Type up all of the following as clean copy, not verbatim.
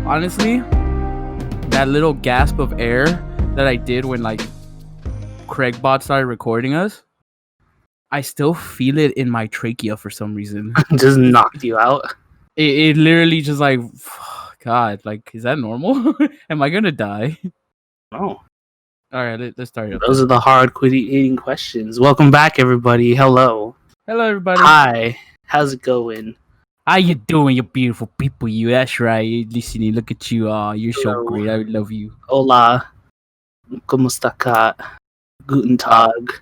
honestly, that little gasp of air that I did when like Craigbot started recording us, I still feel it in my trachea for some reason. Just knocked you out. It literally just like, God, like, is that normal? Am I gonna die? Oh, All right, let's start up. those are the hard eating questions. Welcome back, everybody. Hello. Hello, everybody. Hi. How's it going? How you doing, you beautiful people? You, that's right. You're listening. Look at you. You're so Hello. great. I love you. Hola. ¿Cómo está ka? Guten Tag.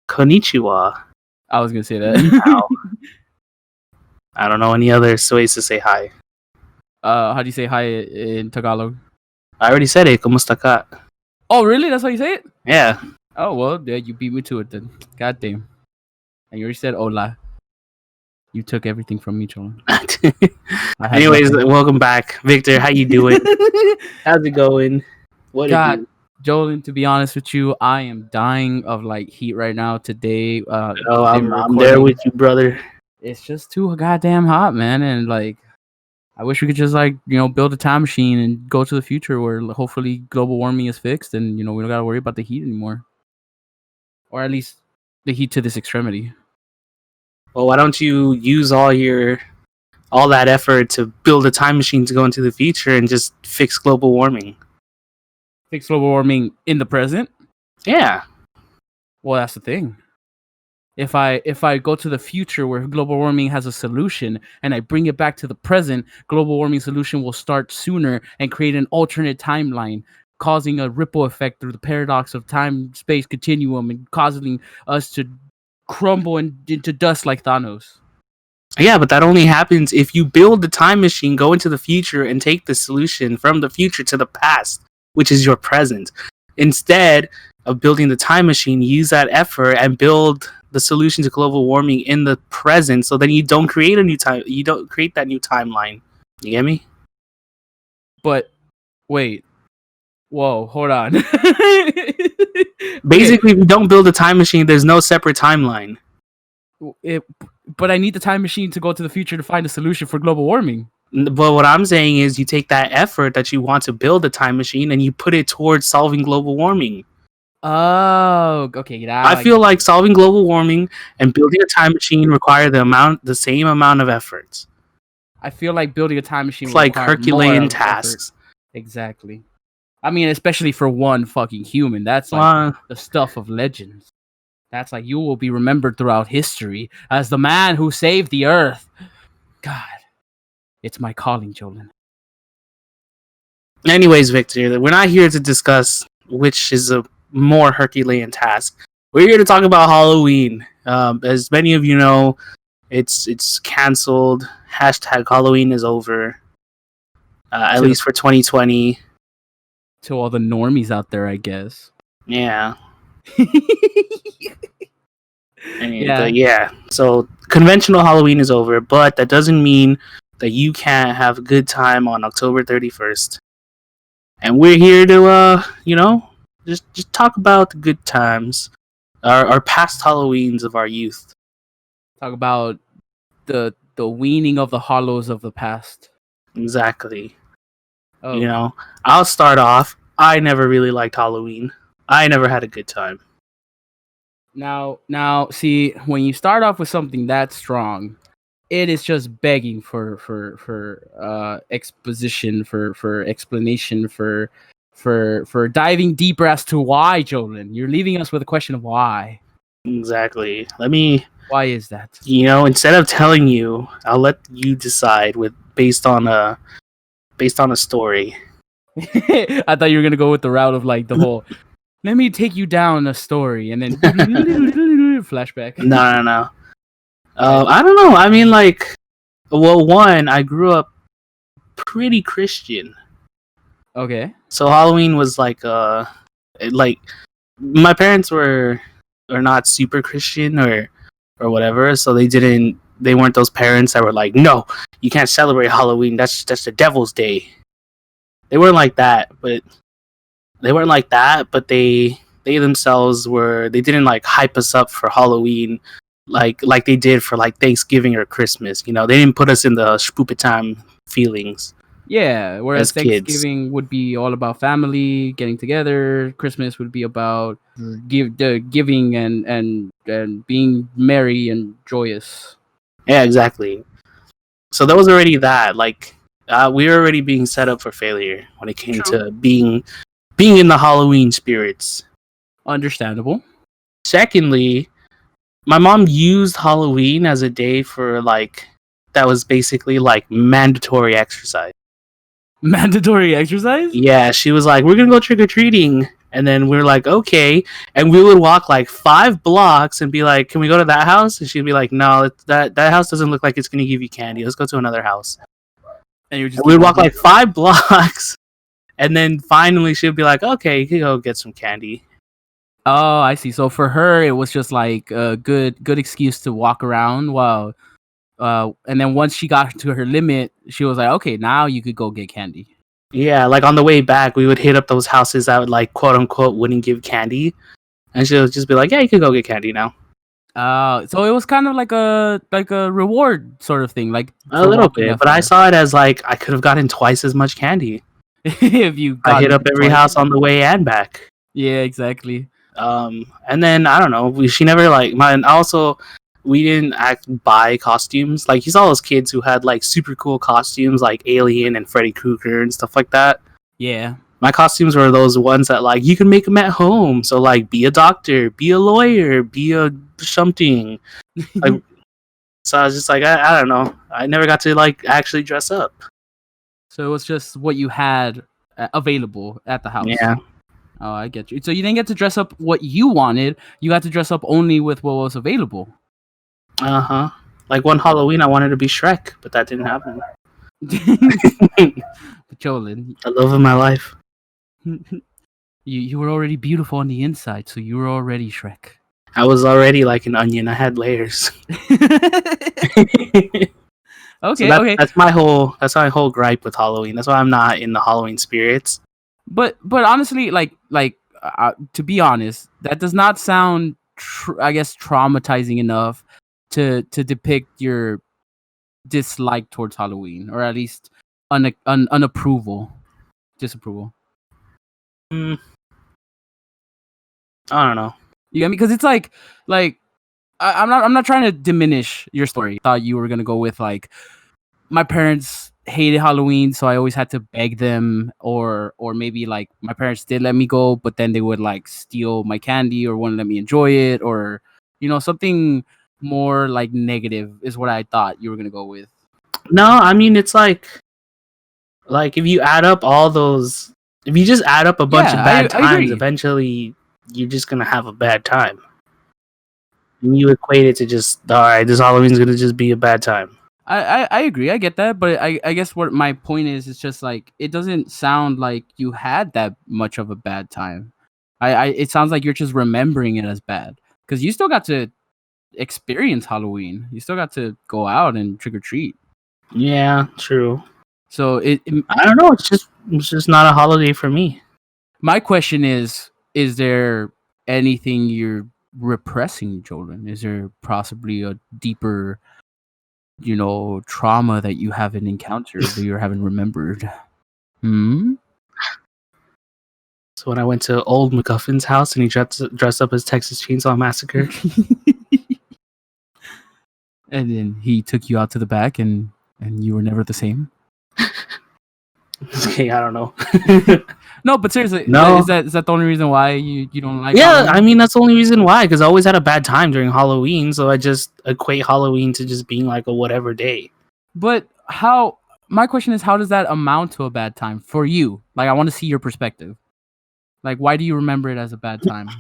Konnichiwa. I was gonna say Ni that. hao. I don't know any other ways to say hi. How do you say hi in Tagalog? I already said it. ¿Cómo está ka? Oh, really? That's how you say it? Yeah. Oh, well, yeah, you beat me to it then. God damn. And you already said hola. You took everything from me, Jolen. Anyways, welcome back. Victor, how you doing? How's it going? What God, it Jolen, to be honest with you, I am dying of like heat right now today. Oh, I'm there with you, brother. It's just too goddamn hot, man. And like, I wish we could just like, build a time machine and go to the future where hopefully global warming is fixed and, we don't got to worry about the heat anymore. Or at least the heat to this extremity. Well, why don't you use all that effort to build a time machine to go into the future and just fix global warming? Fix global warming in the present? Yeah. Well, that's the thing. If I go to the future where global warming has a solution and I bring it back to the present, global warming solution will start sooner and create an alternate timeline, causing a ripple effect through the paradox of time-space continuum and causing us to crumble into dust like Thanos. Yeah, but that only happens if you build the time machine, go into the future, and take the solution from the future to the past, which is your present. Instead of building the time machine, use that effort and build the solution to global warming in the present, so then you don't create that new timeline. You get me? But wait. Whoa, hold on. Basically, if you don't build a time machine, there's no separate timeline. But I need the time machine to go to the future to find a solution for global warming. But what I'm saying is you take that effort that you want to build a time machine and you put it towards solving global warming. Oh, okay. I feel like solving global warming and building a time machine require the same amount of efforts. I feel like building a time machine It's like Herculean tasks. Exactly. I mean, especially for one fucking human. That's like the stuff of legends. That's like you will be remembered throughout history as the man who saved the earth. God, it's my calling, Jolen. Anyways, Victor, we're not here to discuss which is a more Herculean task. We're here to talk about Halloween. As many of you know, it's canceled. #Halloween is over. At least for 2020. To all the normies out there, I guess. Yeah. Yeah. So conventional Halloween is over, but that doesn't mean that you can't have a good time on October 31st. And we're here to just talk about the good times, our past Halloweens of our youth. Talk about the weaning of the hollows of the past. Exactly. Oh. I'll start off. I never really liked Halloween. I never had a good time. Now, see, when you start off with something that strong, it is just begging for exposition, for explanation, for diving deeper as to why, Jolen. You're leaving us with a question of why. Exactly. Why is that? Instead of telling you, I'll let you decide based on a story. I thought you were gonna go with the route of like the whole. Let me take you down a story and then flashback. No. I don't know. I mean, like, well, one, I grew up pretty Christian. Okay. So Halloween was like my parents were not super Christian or whatever, so they weren't those parents that were like, no, you can't celebrate Halloween. That's the devil's day. They weren't like that, but they themselves they didn't like hype us up for Halloween like they did for like Thanksgiving or Christmas. They didn't put us in the spoopy time feelings. Yeah, whereas as kids. Thanksgiving would be all about family getting together. Christmas would be about the giving and being merry and joyous. Yeah, exactly. So there was already that. Like, we were already being set up for failure when it came True. to being in the Halloween spirits. Understandable. Secondly, my mom used Halloween as a day for like that was basically like mandatory exercise. Mandatory exercise? Yeah, she was like, "We're gonna go trick or treating," and then we are like, "Okay," and we would walk like 5 blocks and be like, "Can we go to that house?" And she'd be like, "No, that house doesn't look like it's gonna give you candy. Let's go to another house." And you And just we keep would walk walking. like 5 blocks, and then finally she'd be like, "Okay, you can go get some candy." Oh, I see. So for her, it was just like a good excuse to walk around while, and then once she got to her limit, she was like, okay, now you could go get candy. Yeah, like on the way back, we would hit up those houses that would like quote unquote wouldn't give candy, and she would just be like, "Yeah, you can go get candy now." So it was kind of like a reward sort of thing, like A for little walking bit, that but I far. saw it as like I could have gotten twice as much candy. If you I hit gotten up it every twice. house on the way and back. Yeah, exactly. And then I don't know. She never like mine. Also, we didn't buy costumes. Like you saw those kids who had like super cool costumes, like Alien and Freddy Krueger and stuff like that. Yeah. My costumes were those ones that like you can make them at home. So like, be a doctor, be a lawyer, be a something. Like, so I was just like, I don't know. I never got to like actually dress up. So it was just what you had available at the house. Yeah. Oh, I get you. So you didn't get to dress up what you wanted. You got to dress up only with what was available. Like one Halloween, I wanted to be Shrek, but that didn't happen. Jolen, The love of my life. you were already beautiful on the inside, so you were already Shrek. I was already like an onion. I had layers. Okay, So okay. that's my whole gripe with Halloween. That's why I'm not in the Halloween spirits. But honestly, like to be honest, that does not sound I guess traumatizing enough to depict your dislike towards Halloween, or at least unapproval, disapproval. I don't know. You get me? Because it's like I'm not trying to diminish your story. I thought you were gonna go with like, my parents hated Halloween, so I always had to beg them, or maybe like my parents did let me go, but then they would like steal my candy or wouldn't let me enjoy it, or something more like negative is what I thought you were gonna go with. No, I mean it's like if you add up all those, if you just add up a bunch of bad I times, agree. eventually you're just gonna have a bad time. And you equate it to just, all right, this Halloween's gonna just be a bad time. I agree. I get that, but I guess what my point is just like, it doesn't sound like you had that much of a bad time. It sounds like you're just remembering it as bad, because you still got to experience Halloween. You still got to go out and trick or treat. Yeah, true. So I don't know. It's just not a holiday for me. my question is there anything you're repressing, Jolen? Is there possibly a deeper, trauma that you haven't encountered, that you haven't remembered? So when I went to old MacGuffin's house and he dressed up as Texas Chainsaw Massacre. And then he took you out to the back, and you were never the same. Okay, I don't know. No, but seriously, No. is that the only reason why you don't like? Yeah, Halloween? I mean that's the only reason why, because I always had a bad time during Halloween, so I just equate Halloween to just being like a whatever day. But how? My question is, how does that amount to a bad time for you? Like, I want to see your perspective. Like, why do you remember it as a bad time?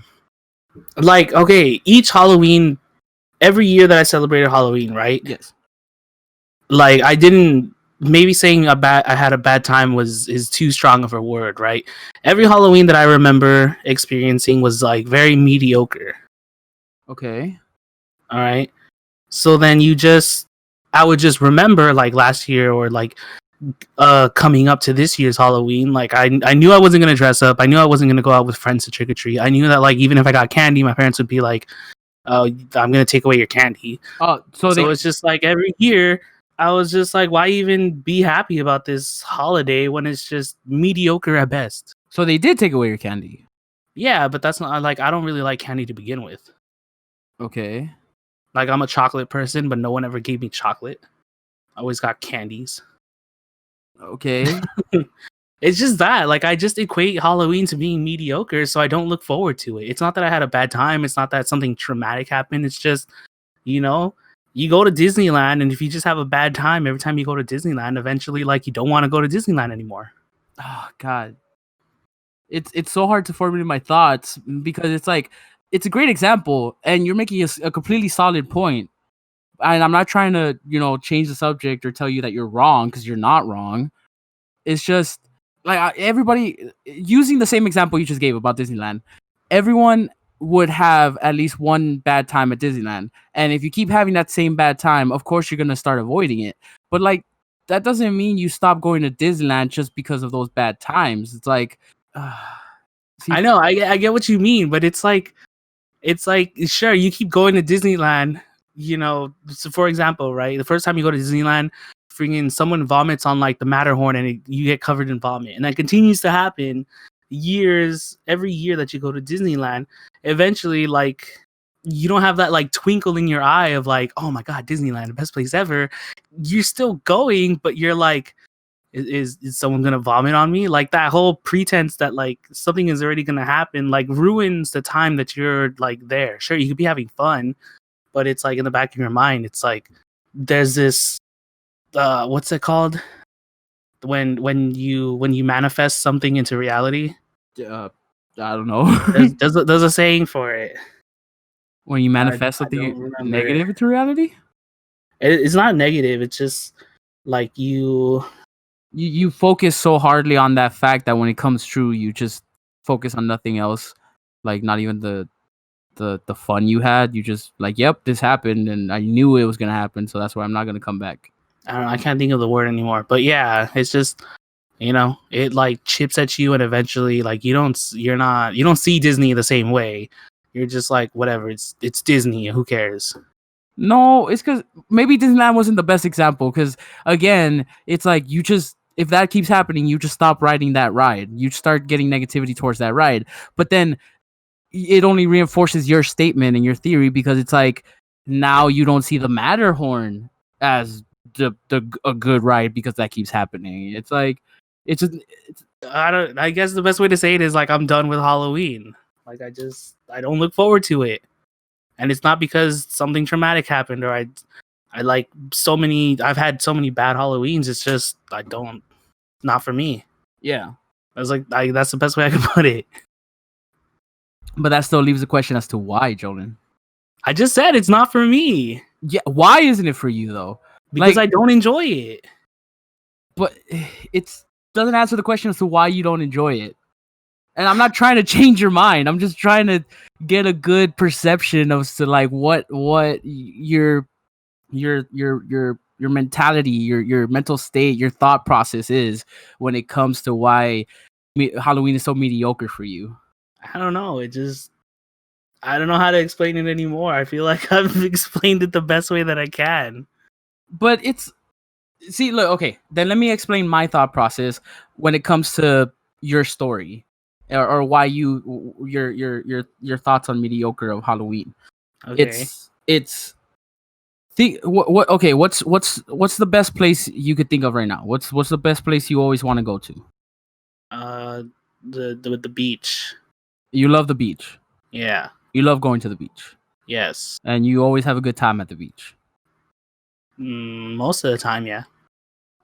Like, okay, each Halloween, every year that I celebrated Halloween, right? Yes. Like, I didn't. Maybe saying I had a bad time is too strong of a word, right? Every Halloween that I remember experiencing was like very mediocre. Okay. All right. So then I would just remember like last year, or like coming up to this year's Halloween, like I knew I wasn't gonna dress up. I knew I wasn't gonna go out with friends to trick or treat. I knew that like even if I got candy, my parents would be like, "Oh, I'm gonna take away your candy." Oh, so it's just like every year I was just like, why even be happy about this holiday when it's just mediocre at best? So they did take away your candy. Yeah, but that's not like I don't really like candy to begin with. Okay. Like I'm a chocolate person, but no one ever gave me chocolate. I always got candies. Okay. It's just that, like, I just equate Halloween to being mediocre, so I don't look forward to it. It's not that I had a bad time. It's not that something traumatic happened. It's just, you know, you go to Disneyland, and if you just have a bad time every time you go to Disneyland, eventually, like, you don't want to go to Disneyland anymore. Oh God. It's so hard to formulate my thoughts because it's like it's a great example, and you're making a completely solid point. And I'm not trying to change the subject or tell you that you're wrong because you're not wrong. It's just like everybody using the same example you just gave about Disneyland. Everyone would have at least one bad time at Disneyland, and if you keep having that same bad time, of course you're gonna start avoiding it. But like that doesn't mean you stop going to Disneyland just because of those bad times. It's like, see, I know, I get what you mean, but it's like, sure, you keep going to Disneyland, so for example, right? The first time you go to Disneyland, freaking someone vomits on like the Matterhorn and you get covered in vomit. And that continues to happen every year that you go to Disneyland. Eventually, like, you don't have that like twinkle in your eye of like, oh my God, Disneyland, the best place ever. You're still going, but you're like, is someone gonna vomit on me? Like that whole pretense that like something is already gonna happen like ruins the time that you're like there. Sure, you could be having fun, but it's like in the back of your mind, it's like there's this what's it called when you manifest something into reality. I don't know. There's a saying for it. When you manifest I don't something remember. negative into reality, It's not negative. It's just like you focus so hardly on that fact that when it comes true, you just focus on nothing else, like not even the fun you had. You just like, yep, this happened, and I knew it was gonna happen, so that's why I'm not gonna come back. I don't know, I can't think of the word anymore. But yeah, it's just it like chips at you, and eventually like you don't see Disney the same way. You're just like, whatever, it's Disney, who cares? No, it's because maybe Disneyland wasn't the best example. Because again, it's like if that keeps happening, you just stop riding that ride. You start getting negativity towards that ride. But then it only reinforces your statement and your theory because it's like now you don't see the Matterhorn as a good ride because that keeps happening. It's like it's just I guess the best way to say it is like I'm done with Halloween. Like I don't look forward to it. And it's not because something traumatic happened or I like I've had so many bad Halloweens. It's just not for me. yeah. I was like, that's the best way I can put it. But that still leaves the question as to why, Jolen. I just said it's not for me. Yeah, why isn't it for you though? Because Like, I don't enjoy it. But it doesn't answer the question as to why you don't enjoy it. And I'm not trying to change your mind. I'm just trying to get a good perception of to like what your mentality, your mental state, your thought process is when it comes to why Halloween is so mediocre for you. I don't know. I don't know how to explain it anymore. I feel like I've explained it the best way that I can. But look, okay, then let me explain my thought process when it comes to your story or why your thoughts on mediocre of Halloween. Okay. It's what's the best place you could think of right now? What's the best place you always want to go to? The beach. You love the beach. Yeah. You love going to the beach. Yes. And you always have a good time at the beach. Most of the time, yeah.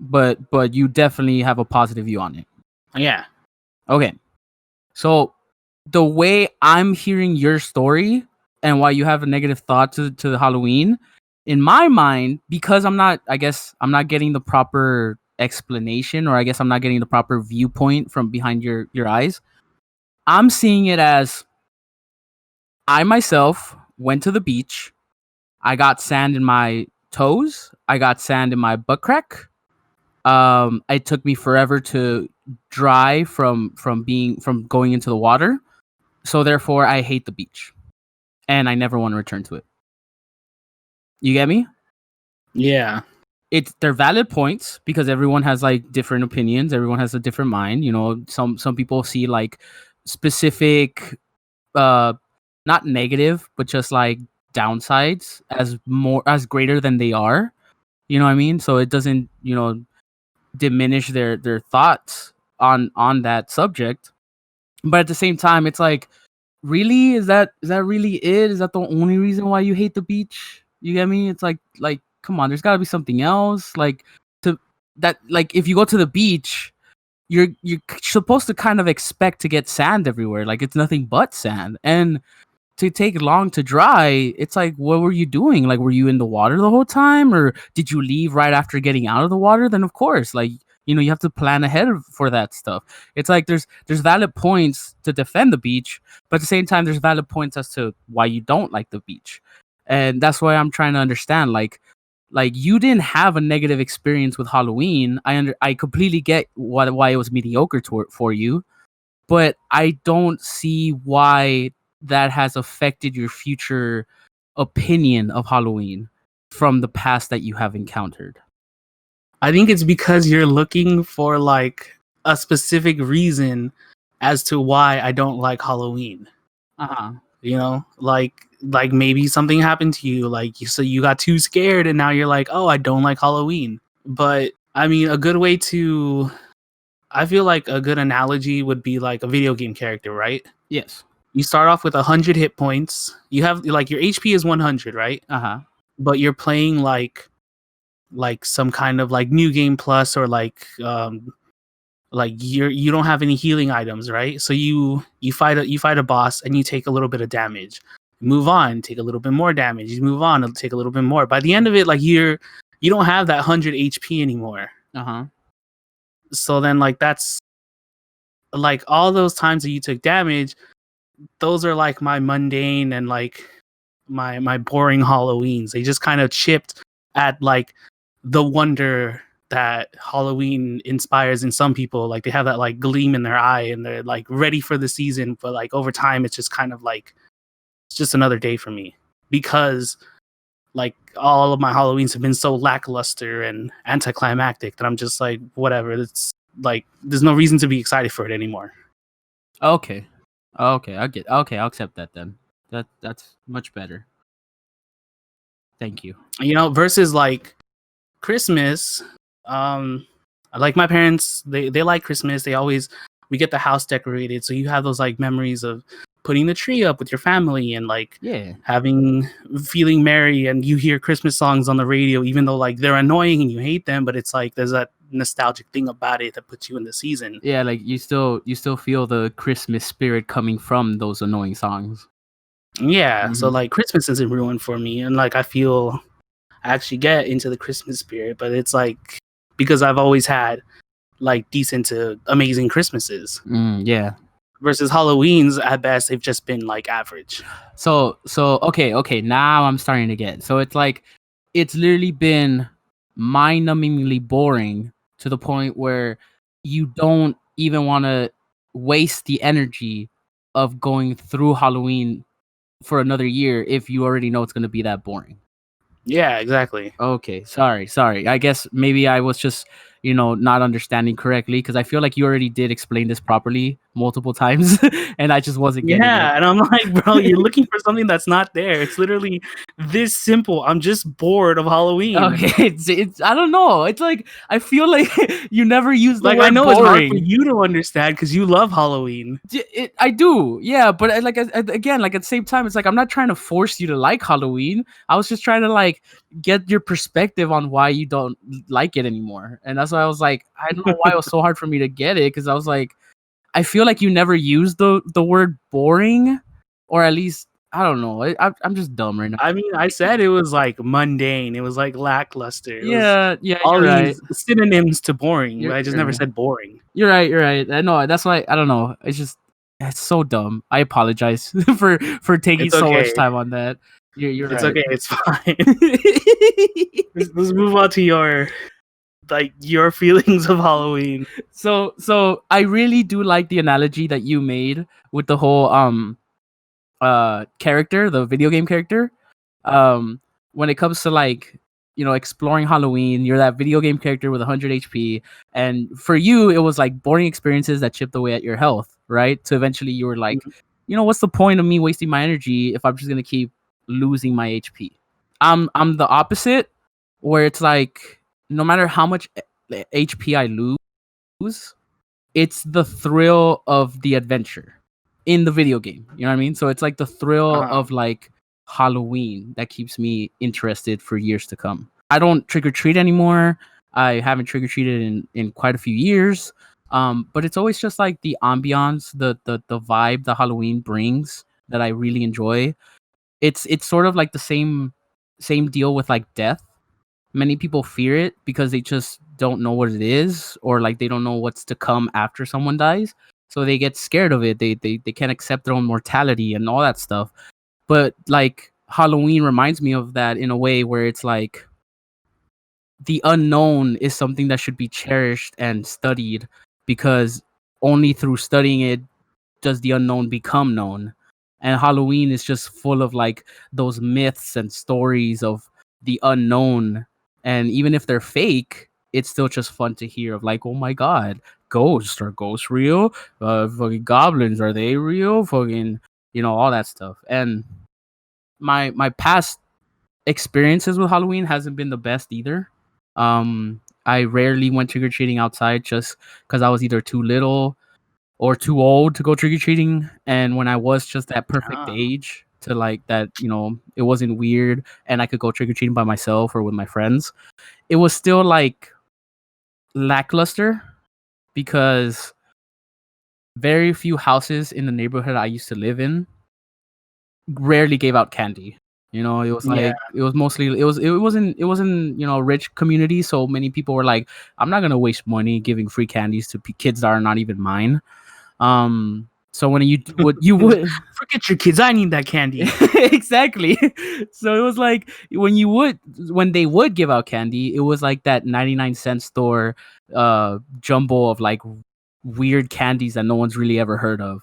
But you definitely have a positive view on it. Yeah. Okay. So the way I'm hearing your story and why you have a negative thought to Halloween, in my mind, because I'm not getting the proper explanation, or I guess I'm not getting the proper viewpoint from behind your eyes. I'm seeing it as I myself went to the beach. I got sand in my toes. I got sand in my butt crack. It took me forever to dry from going into the water. So therefore, I hate the beach, and I never want to return to it. You get me? Yeah. they're valid points because everyone has like different opinions, everyone has a different mind. Some people see like specific not negative but just like downsides as greater than they are. You know what I mean? So it doesn't diminish their thoughts on that subject. But at the same time, it's like, really, is that really it? Is that the only reason why you hate the beach? You get me? It's like come on, there's got to be something else. Like to that like if you go to the beach, you're supposed to kind of expect to get sand everywhere. Like it's nothing but sand. And to take long to dry, it's like, what were you doing? Like, were you in the water the whole time, or did you leave right after getting out of the water? Then of course, like, you have to plan ahead for that stuff. It's like there's valid points to defend the beach, but at the same time, there's valid points as to why you don't like the beach, and that's why I'm trying to understand. Like you didn't have a negative experience with Halloween. I completely get why it was mediocre for you, but I don't see why that has affected your future opinion of Halloween from the past that you have encountered. I think it's because you're looking for like a specific reason as to why I don't like Halloween. You know, like maybe something happened to you, like you got too scared and now you're like, oh, I don't like Halloween. But I mean, I feel like a good analogy would be like a video game character, right? Yes. You start off with 100 hit points. You have like your HP is 100, right? But you're playing like some kind of like new game plus, or like you don't have any healing items, right? So you fight a boss and you take a little bit of damage. Move on, take a little bit more damage. You move on, it'll take a little bit more. By the end of it, like you don't have that 100 HP anymore. So then like that's like all those times that you took damage, those are like my mundane and like my boring Halloweens. They just kind of chipped at like the wonder that Halloween inspires in some people. Like they have that like gleam in their eye and they're like ready for the season, but like over time it's just kind of like it's just another day for me, because like all of my Halloweens have been so lackluster and anticlimactic that I'm just like, whatever. It's like there's no reason to be excited for it anymore. Okay, I'll accept that then. That's much better. Thank you. Versus like Christmas, like my parents, they like Christmas. We get the house decorated, so you have those like memories of putting the tree up with your family and like feeling merry, and you hear Christmas songs on the radio, even though like they're annoying and you hate them, but it's like there's that nostalgic thing about it that puts you in the season. Yeah, like you still feel the Christmas spirit coming from those annoying songs. Yeah, so like Christmas isn't ruined for me, and like I feel I actually get into the Christmas spirit, but it's like because I've always had like decent to amazing Christmases. Yeah. Versus Halloween's, at best, they've just been like average. So okay, now I'm starting to get. So it's like it's literally been mind-numbingly boring to the point where you don't even want to waste the energy of going through Halloween for another year if you already know it's going to be that boring. Yeah, exactly. Okay, sorry. I guess maybe I was just, not understanding correctly, because I feel like you already did explain this properly multiple times and I just wasn't getting it. Yeah, and I'm like, bro, you're looking for something that's not there. It's literally this simple. I'm just bored of Halloween. Okay, it's I don't know. It's like I feel like you never use the like word I know boring. It's hard for you to understand because you love Halloween. I do, yeah, but again, like at the same time, it's like I'm not trying to force you to like Halloween. I was just trying to like get your perspective on why you don't like it anymore, and that's why I was like, I don't know why it was so hard for me to get it, because I was like, I feel like you never used the word boring, or at least I don't know. I'm just dumb right now. I mean, I said it was like mundane. It was like lackluster. Yeah, all you're these synonyms to boring. You're- I just never said boring. You're right. I know. That's why I don't know. It's so dumb. I apologize for taking It's so okay. much time on that. You're It's right. okay. It's fine. Let's move on to your feelings of Halloween. So I really do like the analogy that you made with the whole character, the video game character. When it comes to like exploring Halloween. You're that video game character with 100 HP, and for you, it was like boring experiences that chipped away at your health, right? So eventually, you were like, what's the point of me wasting my energy if I'm just gonna keep losing my HP? I'm the opposite, where it's like no matter how much HP I lose, it's the thrill of the adventure in the video game. You know what I mean? So it's like the thrill of like Halloween that keeps me interested for years to come. I don't trick or treat anymore. I haven't trick or treated in quite a few years. But it's always just like the ambiance, the vibe the Halloween brings that I really enjoy. It's sort of like the same deal with like death. Many people fear it because they just don't know what it is, or like they don't know what's to come after someone dies. So they get scared of it. They can't accept their own mortality and all that stuff. But like Halloween reminds me of that in a way where it's like the unknown is something that should be cherished and studied, because only through studying it does the unknown become known. And Halloween is just full of like those myths and stories of the unknown. And even if they're fake, it's still just fun to hear of like, oh my god, ghosts, are ghosts real? Fucking goblins, are they real? Fucking, all that stuff. And my past experiences with Halloween hasn't been the best either. I rarely went trick or treating outside just because I was either too little or too old to go trick or treating. And when I was just that perfect age to like that, it wasn't weird and I could go trick or treating by myself or with my friends, it was still like lackluster because very few houses in the neighborhood I used to live in rarely gave out candy. It was like it was mostly it wasn't a rich community, so many people were like, I'm not gonna waste money giving free candies to kids that are not even mine. So when you would forget your kids, I need that candy. exactly. So it was like when they would give out candy, it was like that 99-cent store jumble of like weird candies that no one's really ever heard of.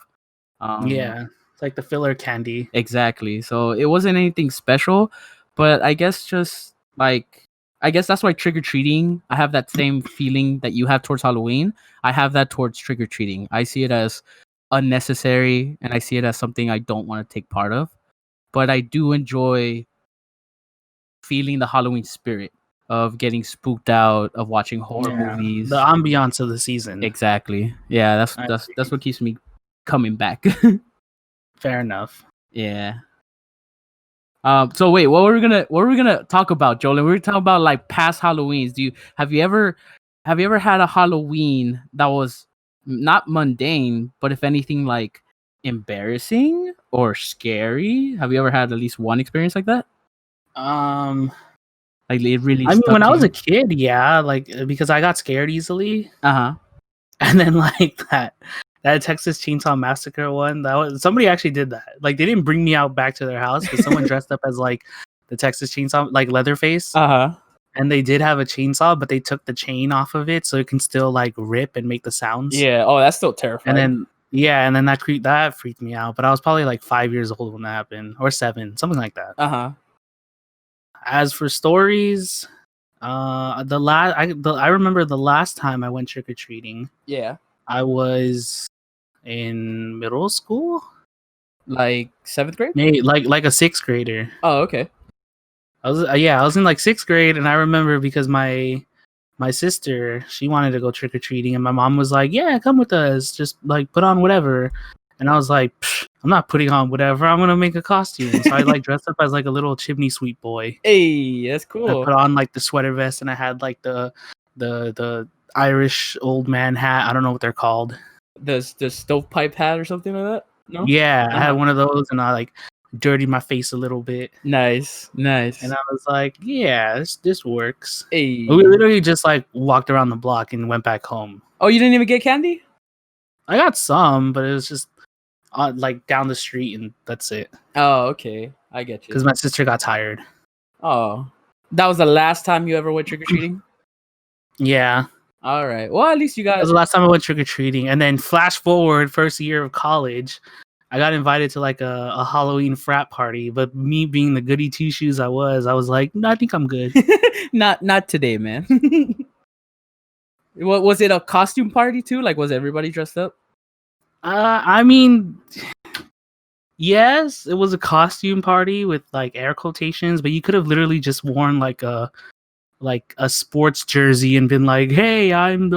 It's like the filler candy. Exactly. So it wasn't anything special, but I guess just like that's why trick or treating, I have that same feeling that you have towards Halloween. I have that towards trick or treating. I see it as unnecessary and I see it as something I don't want to take part of. But I do enjoy feeling the Halloween spirit of getting spooked out, of watching horror movies. The ambiance of the season. Exactly. Yeah, that's what keeps me coming back. Fair enough. Yeah. So wait, what were we gonna talk about, Jolen? We were talking about like past Halloweens. Have you ever had a Halloween that was not mundane, but if anything like embarrassing or scary? Have you ever had at least one experience like that? Like it really. I mean, when I was a kid, yeah, like because I got scared easily. And then like that Texas Chainsaw Massacre one, that was somebody actually did that. Like they didn't bring me out back to their house, but someone dressed up as like the Texas Chainsaw, like Leatherface. And they did have a chainsaw, but they took the chain off of it so it can still like rip and make the sounds. Yeah. Oh, that's still terrifying. And then that freaked me out. But I was probably like 5 years old when that happened, or 7, something like that. As for stories, I remember the last time I went trick or treating. Yeah. I was in middle school, like 7th grade. Maybe like a 6th grader. Oh, okay. I was in like 6th grade, and I remember because my sister, she wanted to go trick or treating, and my mom was like, "Yeah, come with us. Just like put on whatever." And I was like, "I'm not putting on whatever. I'm gonna make a costume." So I like dressed up as like a little chimney sweep boy. Hey, that's cool. I put on like the sweater vest, and I had like the Irish old man hat. I don't know what they're called. The stovepipe hat or something like that. No. Yeah, I had one of those, and I like dirtied my face a little bit. Nice. And I was like, "Yeah, this works." Hey. We literally just like walked around the block and went back home. Oh, you didn't even get candy? I got some, but it was just like down the street, and that's it. Oh, okay, I get you. Because my sister got tired. Oh, that was the last time you ever went trick or treating? Yeah. All right. Well, at least you got. That was the last time I went trick or treating, and then flash forward, first year of college, I got invited to like a Halloween frat party, but me being the goody two shoes I was like, no, I think I'm good. Not today, man. What was it, a costume party too? Like, was everybody dressed up? I mean, yes, it was a costume party with like air quotations, but you could have literally just worn like a sports jersey and been like, "Hey, I'm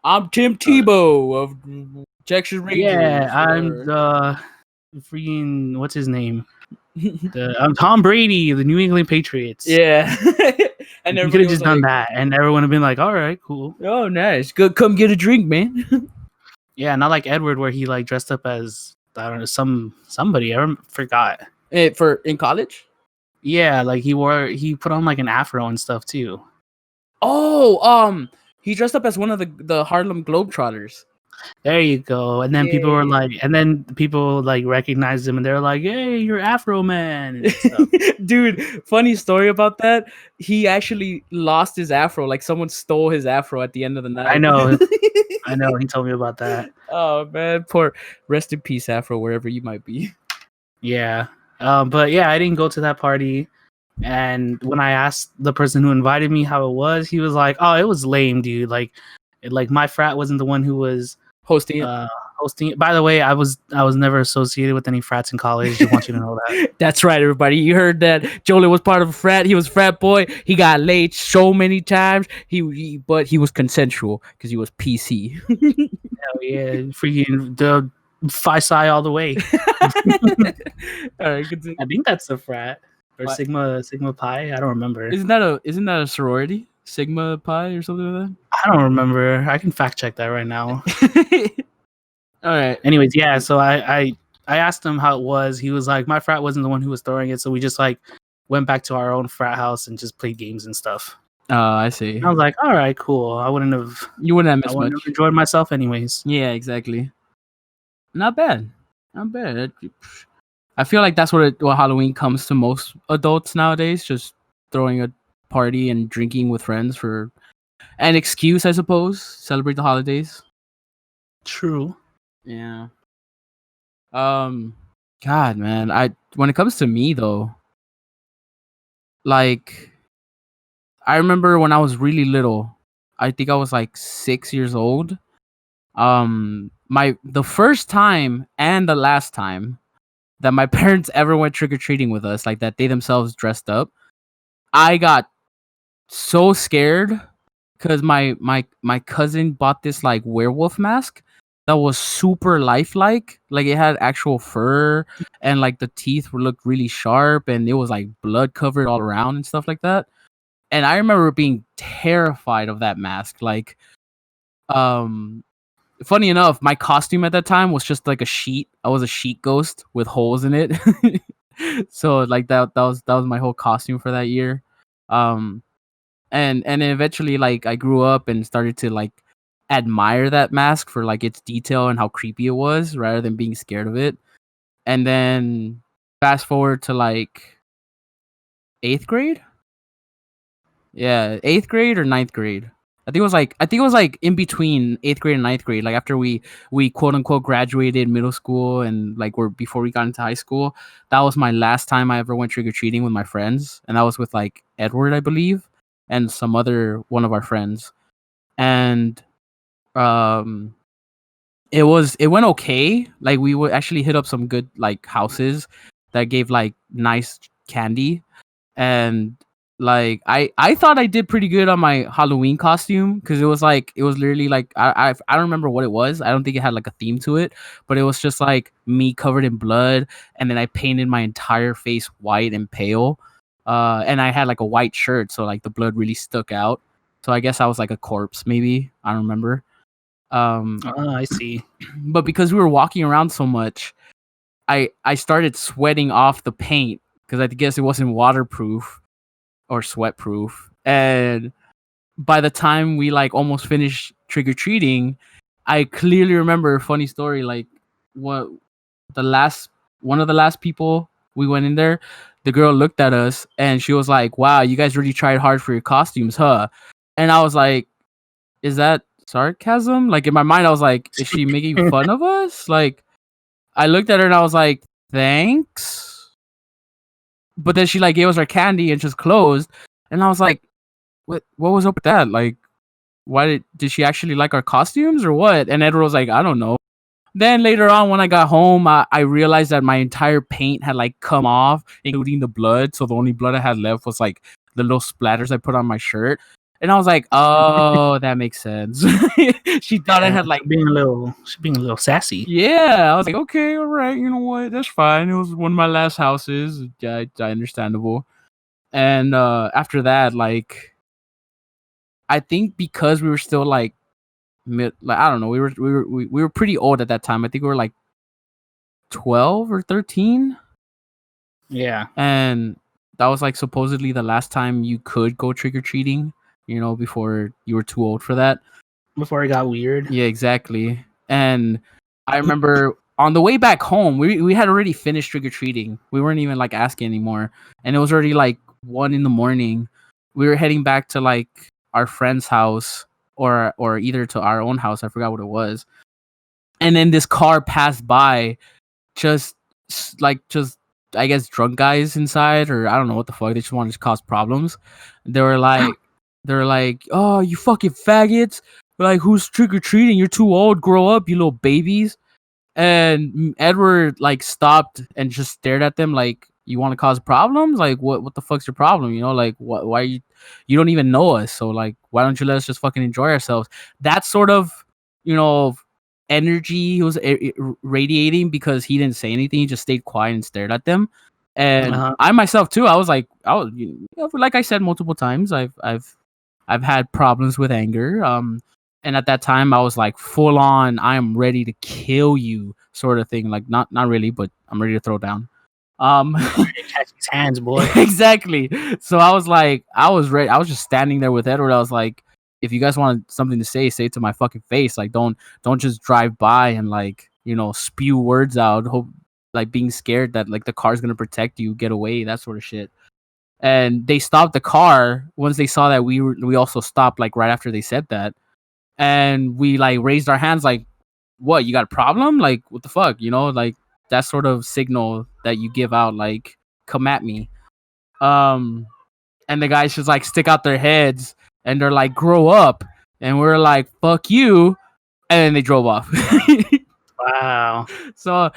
I'm Tim Tebow of Texas Rangers. yeah, I'm or- the freaking what's his name? I'm Tom Brady of the New England Patriots." yeah. And You could everybody have was just done like, that, and everyone would have been like, "All right, cool." "Oh, nice. Good, come get a drink, man." Yeah, not like Edward, where he like dressed up as I don't know somebody. Forgot. For in college? Yeah, like he put on like an afro and stuff too. Oh, he dressed up as one of the Harlem Globetrotters. There you go. And then people were Yeah. like, and then people like recognized him, and they're like, "Hey, you're Afro Man," and stuff. Dude, funny story about that. He actually lost his afro. Like someone stole his afro at the end of the night. I know. He told me about that. Oh man, poor. Rest in peace, afro, wherever you might be. Yeah. But yeah, I didn't go to that party. And when I asked the person who invited me how it was, he was like, "Oh, it was lame, dude. Like my frat wasn't the one who was Hosting it. hosting it. By the way, I was never associated with any frats in college. Just want you to know that." That's right, everybody. You heard that Jolen was part of a frat. He was a frat boy. He got laid so many times. But he was consensual because he was PC. Hell yeah, freaking the Phi Psi all the way. All right, continue. I think that's a frat or What? Sigma Pi. I don't remember. Isn't that a sorority? Sigma Pi or something like I don't remember. I can fact check that right now. that? All right. Anyways, yeah. So I asked him how it was. He was like, my frat wasn't the one who was throwing it, so we just like went back to our own frat house and just played games and stuff. I see. And I was like, all right, cool. I wouldn't have Missed much. enjoyed myself anyways. Yeah, exactly. Not bad. Not bad. I feel like that's what Halloween comes to most adults nowadays. Just throwing a party and drinking with friends for an excuse, I suppose. Celebrate the holidays. True. Yeah. God, man. When it comes to me though, like I remember when I was really little. I think I was like 6 years old. The first time and the last time that my parents ever went trick-or-treating with us, like that they themselves dressed up, I got so scared because my cousin bought this like werewolf mask that was super lifelike. Like it had actual fur and like the teeth looked really sharp and it was like blood covered all around and stuff like that. And I remember being terrified of that mask. Like, funny enough, my costume at that time was just like a sheet. I was a sheet ghost with holes in it. So like that was my whole costume for that year. And then eventually like I grew up and started to like admire that mask for like its detail and how creepy it was rather than being scared of it. And then fast forward to like 8th grade. Yeah, 8th grade or 9th grade. I think it was like in between 8th grade and 9th grade, like after we quote unquote graduated middle school and like before we got into high school. That was my last time I ever went trick or treating with my friends, and that was with like Edward, I believe, and some other one of our friends. And um it went okay. Like we would actually hit up some good like houses that gave like nice candy, and like I thought I did pretty good on my Halloween costume because it was literally like I don't remember what it was. I don't think it had like a theme to it, but it was just like me covered in blood, and then I painted my entire face white and pale, and I had like a white shirt, so like the blood really stuck out. So I guess I was like a corpse, maybe. I don't remember. I see. But because we were walking around so much, I started sweating off the paint because I guess it wasn't waterproof or sweat proof. And by the time we like almost finished trick or treating, I clearly remember a funny story. Like what one of the last people we went in there, the girl looked at us and she was like, "Wow, you guys really tried hard for your costumes, huh?" And I was like, "Is that sarcasm?" Like in my mind, I was like, "Is she making fun of us?" Like, I looked at her and I was like, thanks. But then she like gave us our candy and just closed. And I was like, what was up with that? Like, why did she actually like our costumes or what? And Edward was like, I don't know. Then later on, when I got home, I realized that my entire paint had like come off, including the blood. So the only blood I had left was like the little splatters I put on my shirt. And I was like, oh, that makes sense. She thought I had like she's being a little sassy. yeah. I was like, okay, all right, you know what? That's fine. It was one of my last houses. Yeah, understandable. And after that, like, I think because we were still like like I don't know, we were pretty old at that time. I think we were like 12 or 13. Yeah. And that was like supposedly the last time you could go trick or treating, you know, before you were too old for that. Before it got weird. Yeah, exactly. And I remember on the way back home, we had already finished trick or treating. We weren't even like asking anymore. And it was already like 1 a.m. We were heading back to like our friend's house or either to our own house. I forgot what it was. And then this car passed by, just I guess drunk guys inside, or I don't know what the fuck. They just wanted to cause problems. They were like, oh, you fucking faggots! Like, who's trick or treating? You're too old. Grow up, you little babies. And Edward like stopped and just stared at them like, you want to cause problems? Like, what the fuck's your problem? You know, like, why you don't even know us? So like, why don't you let us just fucking enjoy ourselves? That sort of, you know, energy he was radiating, because he didn't say anything. He just stayed quiet and stared at them. And I myself too, I was like, like I said multiple times, I've had problems with anger. And at that time I was like full on, I am ready to kill you sort of thing. Like not really, but I'm ready to throw down. Catch his hands, boy. Exactly. So I was like, I was ready. I was just standing there with Edward. I was like, if you guys want something to say it to my fucking face. Like, don't just drive by and like, you know, spew words out, hope, like being scared that like the car's gonna protect you, get away, that sort of shit. And they stopped the car once they saw that we also stopped, like right after they said that. And we like raised our hands like, what, you got a problem? Like, what the fuck? You know, like that sort of signal that you give out, like, come at me. And the guys just like stick out their heads and they're like, grow up. And we're like, fuck you. And then they drove off. Wow. So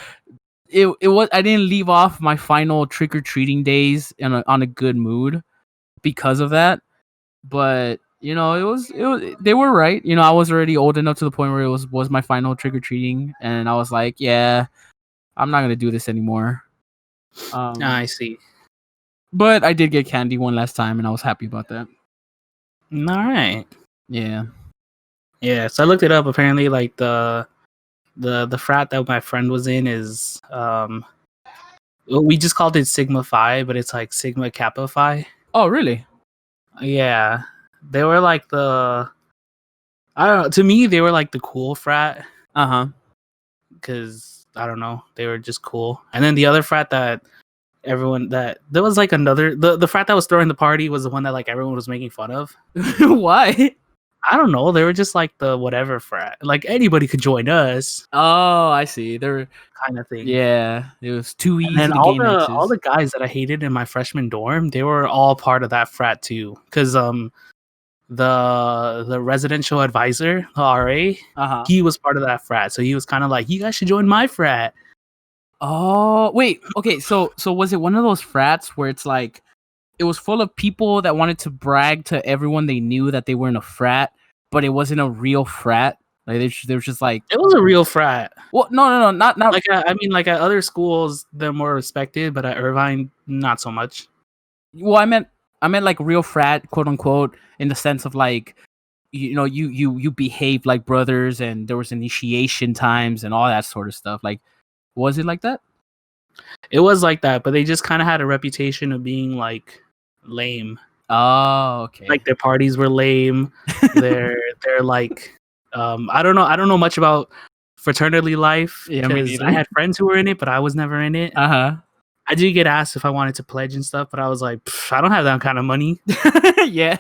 it was, I didn't leave off my final trick-or-treating days on a good mood because of that. But you know, it was they were right. You know, I was already old enough to the point where it was my final trick-or-treating, and I was like, yeah, I'm not gonna do this anymore. I see. But I did get candy one last time, and I was happy about that. All right. Yeah. Yeah. So I looked it up. Apparently, like the frat that my friend was in is we just called it Sigma Phi, but it's like Sigma Kappa Phi. Oh, really? Yeah. They were like I don't know. To me, they were like the cool frat. Because I don't know, they were just cool. And then the other frat that there was like another, the frat that was throwing the party was the one that like everyone was making fun of. Why? I don't know. They were just like the whatever frat. Like anybody could join us. Oh, I see. They were kind of thing. Yeah, it was too easy. And then to gain all the guys that I hated in my freshman dorm, they were all part of that frat too. Because the residential advisor, the RA, he was part of that frat. So he was kind of like, you guys should join my frat. Oh, wait. Okay, so was it one of those frats where it's like it was full of people that wanted to brag to everyone they knew that they were in a frat, but it wasn't a real frat? Like they were just like, it was a real frat. Well, no, not like I mean, like at other schools they're more respected, but at Irvine not so much. Well, I meant like real frat, quote unquote, in the sense of like, you know, you behaved like brothers, and there was initiation times and all that sort of stuff. Like, was it like that? It was like that, but they just kind of had a reputation of being like lame. Oh, okay. Like their parties were lame. they're like, I don't know much about fraternity life, because I had friends who were in it, but I was never in it. I did get asked if I wanted to pledge and stuff, but I was like, I don't have that kind of money. Yeah,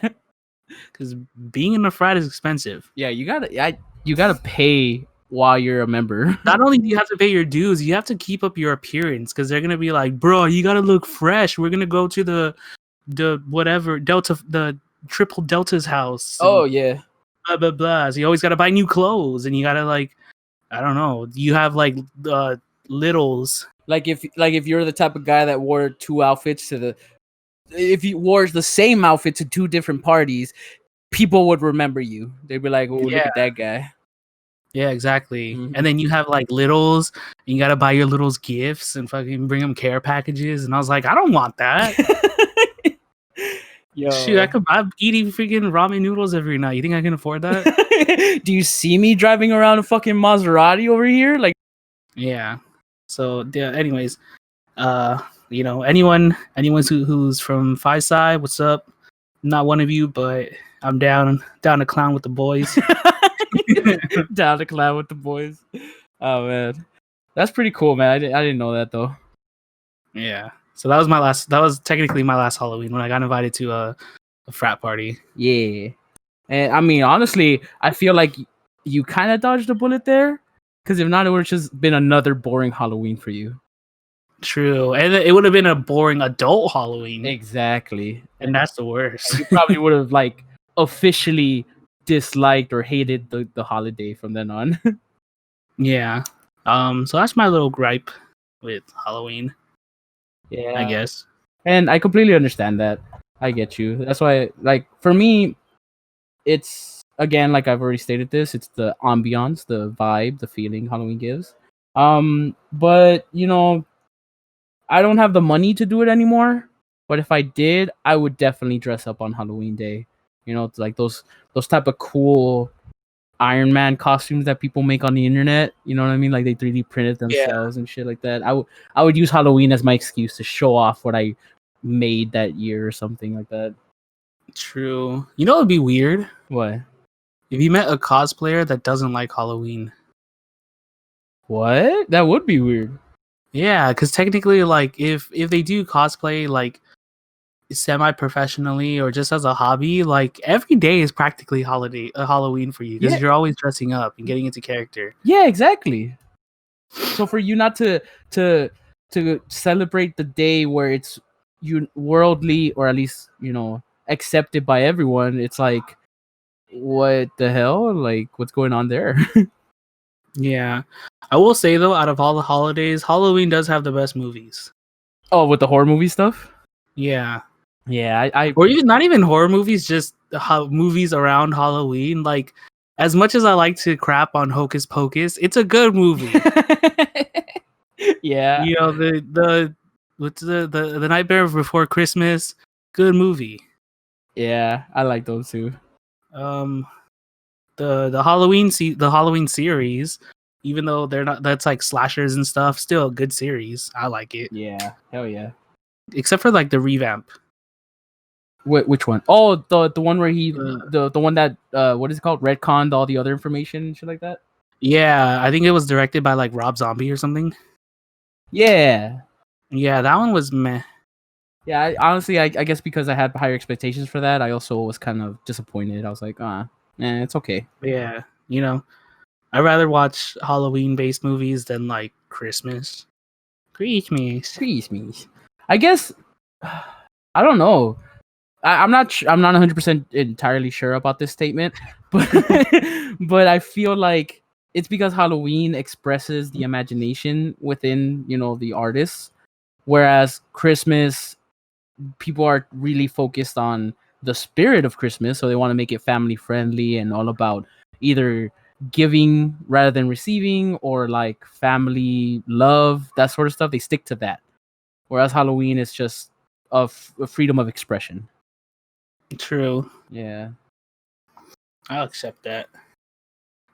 because being in a frat is expensive. Yeah, you gotta pay while you're a member. Not only do you have to pay your dues, you have to keep up your appearance because they're gonna be like, bro, you gotta look fresh. We're gonna go to the whatever Delta, the triple Delta's house, and Yeah. blah blah blah. So you always gotta buy new clothes, and you gotta like, I don't know, you have like littles. Like if you're the type of guy that wore two outfits to the, if you wore the same outfit to two different parties, people would remember you. They'd be like, "Oh, look at that guy." Yeah, exactly. Mhm. And then you have like littles, and you gotta buy your littles gifts and fucking bring them care packages. And I was like, I don't want that. Yo. Shoot, I'm eating freaking ramen noodles every night. You think I can afford that? Do you see me driving around a fucking Maserati over here? Like, Yeah. So yeah. Anyways, you know, anyone who's from Phi Psi, what's up? Not one of you, but I'm down to clown with the boys. down to clown with the boys. Oh man, that's pretty cool, man. I didn't know that though. Yeah. So that was my last. That was technically my last Halloween when I got invited to a frat party. Yeah, and I mean, honestly, I feel like you kind of dodged a bullet there, because if not, it would have just been another boring Halloween for you. True, and it would have been a boring adult Halloween. Exactly, and that's the worst. You probably would have like officially disliked or hated the holiday from then on. Yeah. So that's my little gripe with Halloween. Yeah, I guess. and I completely understand that. I get you. That's why, like, for me, it's, again, like I've already stated this, it's the ambiance, the vibe, the feeling Halloween gives. But you know, I don't have the money to do it anymore. But if I did, I would definitely dress up on Halloween Day. You know, it's like those type of cool Iron Man costumes that people make on the internet. You know what I mean? Like they 3D printed themselves and shit like that. I would use Halloween as my excuse to show off what I made that year or something like that. True. You know, it'd be weird What? if you met a cosplayer that doesn't like Halloween. What? That would be weird. Yeah, because technically, like, if they do cosplay like semi-professionally or just as a hobby, like every day is practically Halloween for you because you're always dressing up and getting into character. Yeah, exactly. So for you not to celebrate the day where it's worldly, or at least, you know, accepted by everyone, it's like, what the hell? Like, what's going on there? Yeah. I will say though, out of all the holidays, Halloween does have the best movies. Oh, with the horror movie stuff? Yeah. Yeah, I Or even not even horror movies, just movies around Halloween. Like, as much as I like to crap on Hocus Pocus, it's a good movie. yeah. You know, the what's the Nightmare Before Christmas, good movie. Yeah, I like those too. The Halloween series, even though they're not, that's like slashers and stuff, still a good series. I like it. Yeah, hell yeah. Except for like the revamp. Which one? Oh, the one where he the one that what is it called? Retconned all the other information and shit like that. Yeah, I think it was directed by like Rob Zombie or something. Yeah. Yeah, that one was meh. Yeah, honestly, I guess because I had higher expectations for that, I also was kind of disappointed. I was like, it's okay. Yeah, you know, I'd rather watch Halloween-based movies than like Christmas. I guess I don't know. I'm not 100% entirely sure about this statement, but but I feel like it's because Halloween expresses the imagination within, you know, the artists, whereas Christmas, people are really focused on the spirit of Christmas, so they want to make it family friendly and all about either giving rather than receiving, or like family love, that sort of stuff. They stick to that, whereas Halloween is just a freedom of expression. True. Yeah. I'll accept that.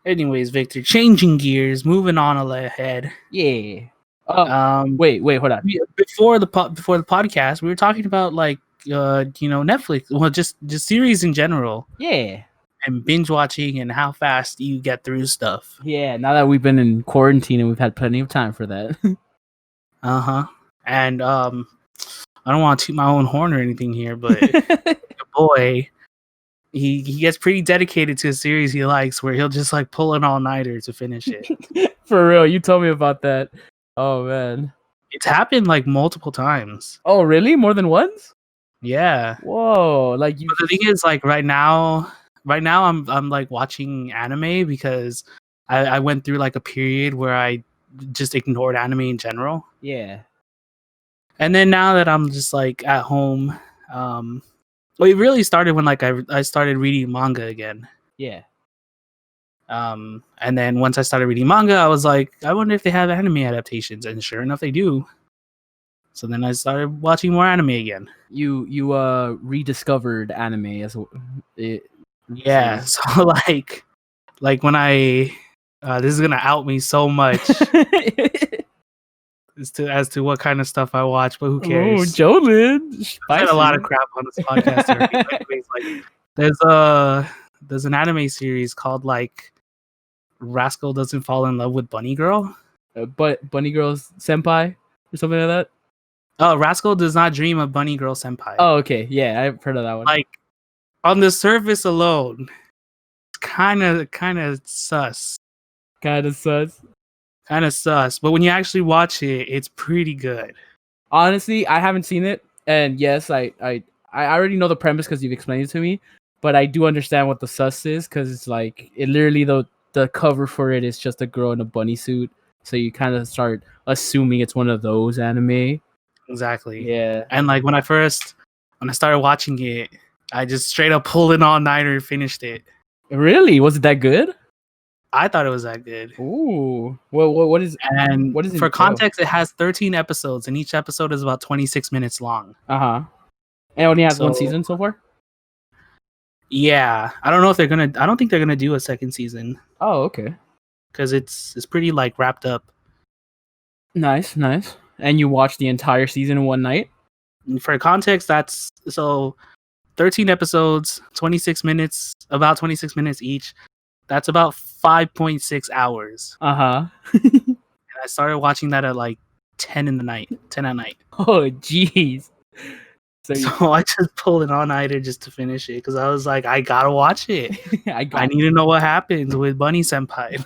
Anyways, Victor, changing gears, moving on ahead. Yeah. Wait, hold on. Before the podcast, we were talking about like you know, Netflix, well, just series in general. Yeah. And binge watching and how fast you get through stuff. Yeah, now that we've been in quarantine and we've had plenty of time for that. And I don't want to toot my own horn or anything here, but boy, he gets pretty dedicated to a series he likes, where he'll just like pull an all-nighter to finish it. For real, you told me about that. Oh man. It's happened like multiple times. Oh really? More than once? Yeah. Whoa! Like you. But the thing is, like right now I'm like watching anime because I went through like a period where I just ignored anime in general. Yeah. And then now that I'm just like at home, well, it really started when like I started reading manga again. Yeah. And then once I started reading manga, I was like, I wonder if they have anime adaptations, and sure enough, they do. So then I started watching more anime again. You rediscovered anime as it. Yeah, so like when I this is gonna out me so much as to what kind of stuff I watch, but who cares? Oh, Jolen. I said a lot of crap on this podcast already. Anyways, like there's an anime series called like Rascal Doesn't Fall in Love with Bunny Girl. But Bunny Girl's senpai or something like that. Oh, Rascal Does Not Dream of Bunny Girl Senpai. Oh, okay. Yeah, I've heard of that one. Like on the surface alone, kind of sus. Kind of sus. Kind of sus, but when you actually watch it, it's pretty good. Honestly, I haven't seen it, and yes, I already know the premise because you've explained it to me. But I do understand what the sus is because it's like it literally the cover for it is just a girl in a bunny suit, so you kind of start assuming it's one of those anime. Exactly. Yeah. And like when I started watching it, I just straight up pulled an all-nighter and finished it. Really? Was it that good? I thought it was that good. Ooh. What is And what is it for entail? context, it has 13 episodes, and each episode is about 26 minutes long. Uh-huh. And it only has one So- season so far? Yeah, I don't think they're gonna do a second season Oh, okay. because it's pretty like wrapped up. Nice. And you watched the entire season in one night? And for context, that's so 13 episodes, 26 minutes, about 26 minutes each. That's about 5.6 hours. Uh-huh. And I started watching that at like 10 at night. Oh, jeez. So I just pulled an all-nighter just to finish it because I was like, I gotta watch it. I need to know what happens with Bunny Senpai.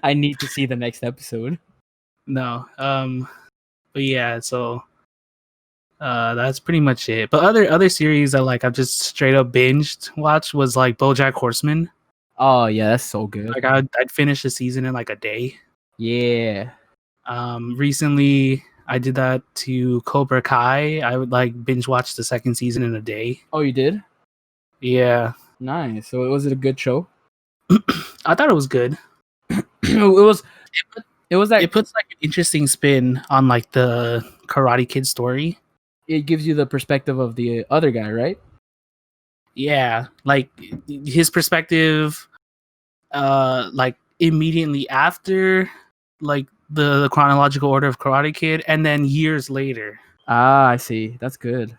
I need to see the next episode. No. But yeah, so that's pretty much it. But other series that like I've just straight up binged watched was like BoJack Horseman. Oh yeah, that's so good. Like I'd finish the season in like a day. Yeah. Recently I did that to Cobra Kai. I would like binge watch the second season in a day. Oh, you did? Yeah. Nice. So was it a good show? I thought it was good. It was like It puts like an interesting spin on like the Karate Kid story. it gives you the perspective of the other guy, right? Yeah, like his perspective like immediately after like the chronological order of Karate Kid, and then years later. Ah, I see. That's good.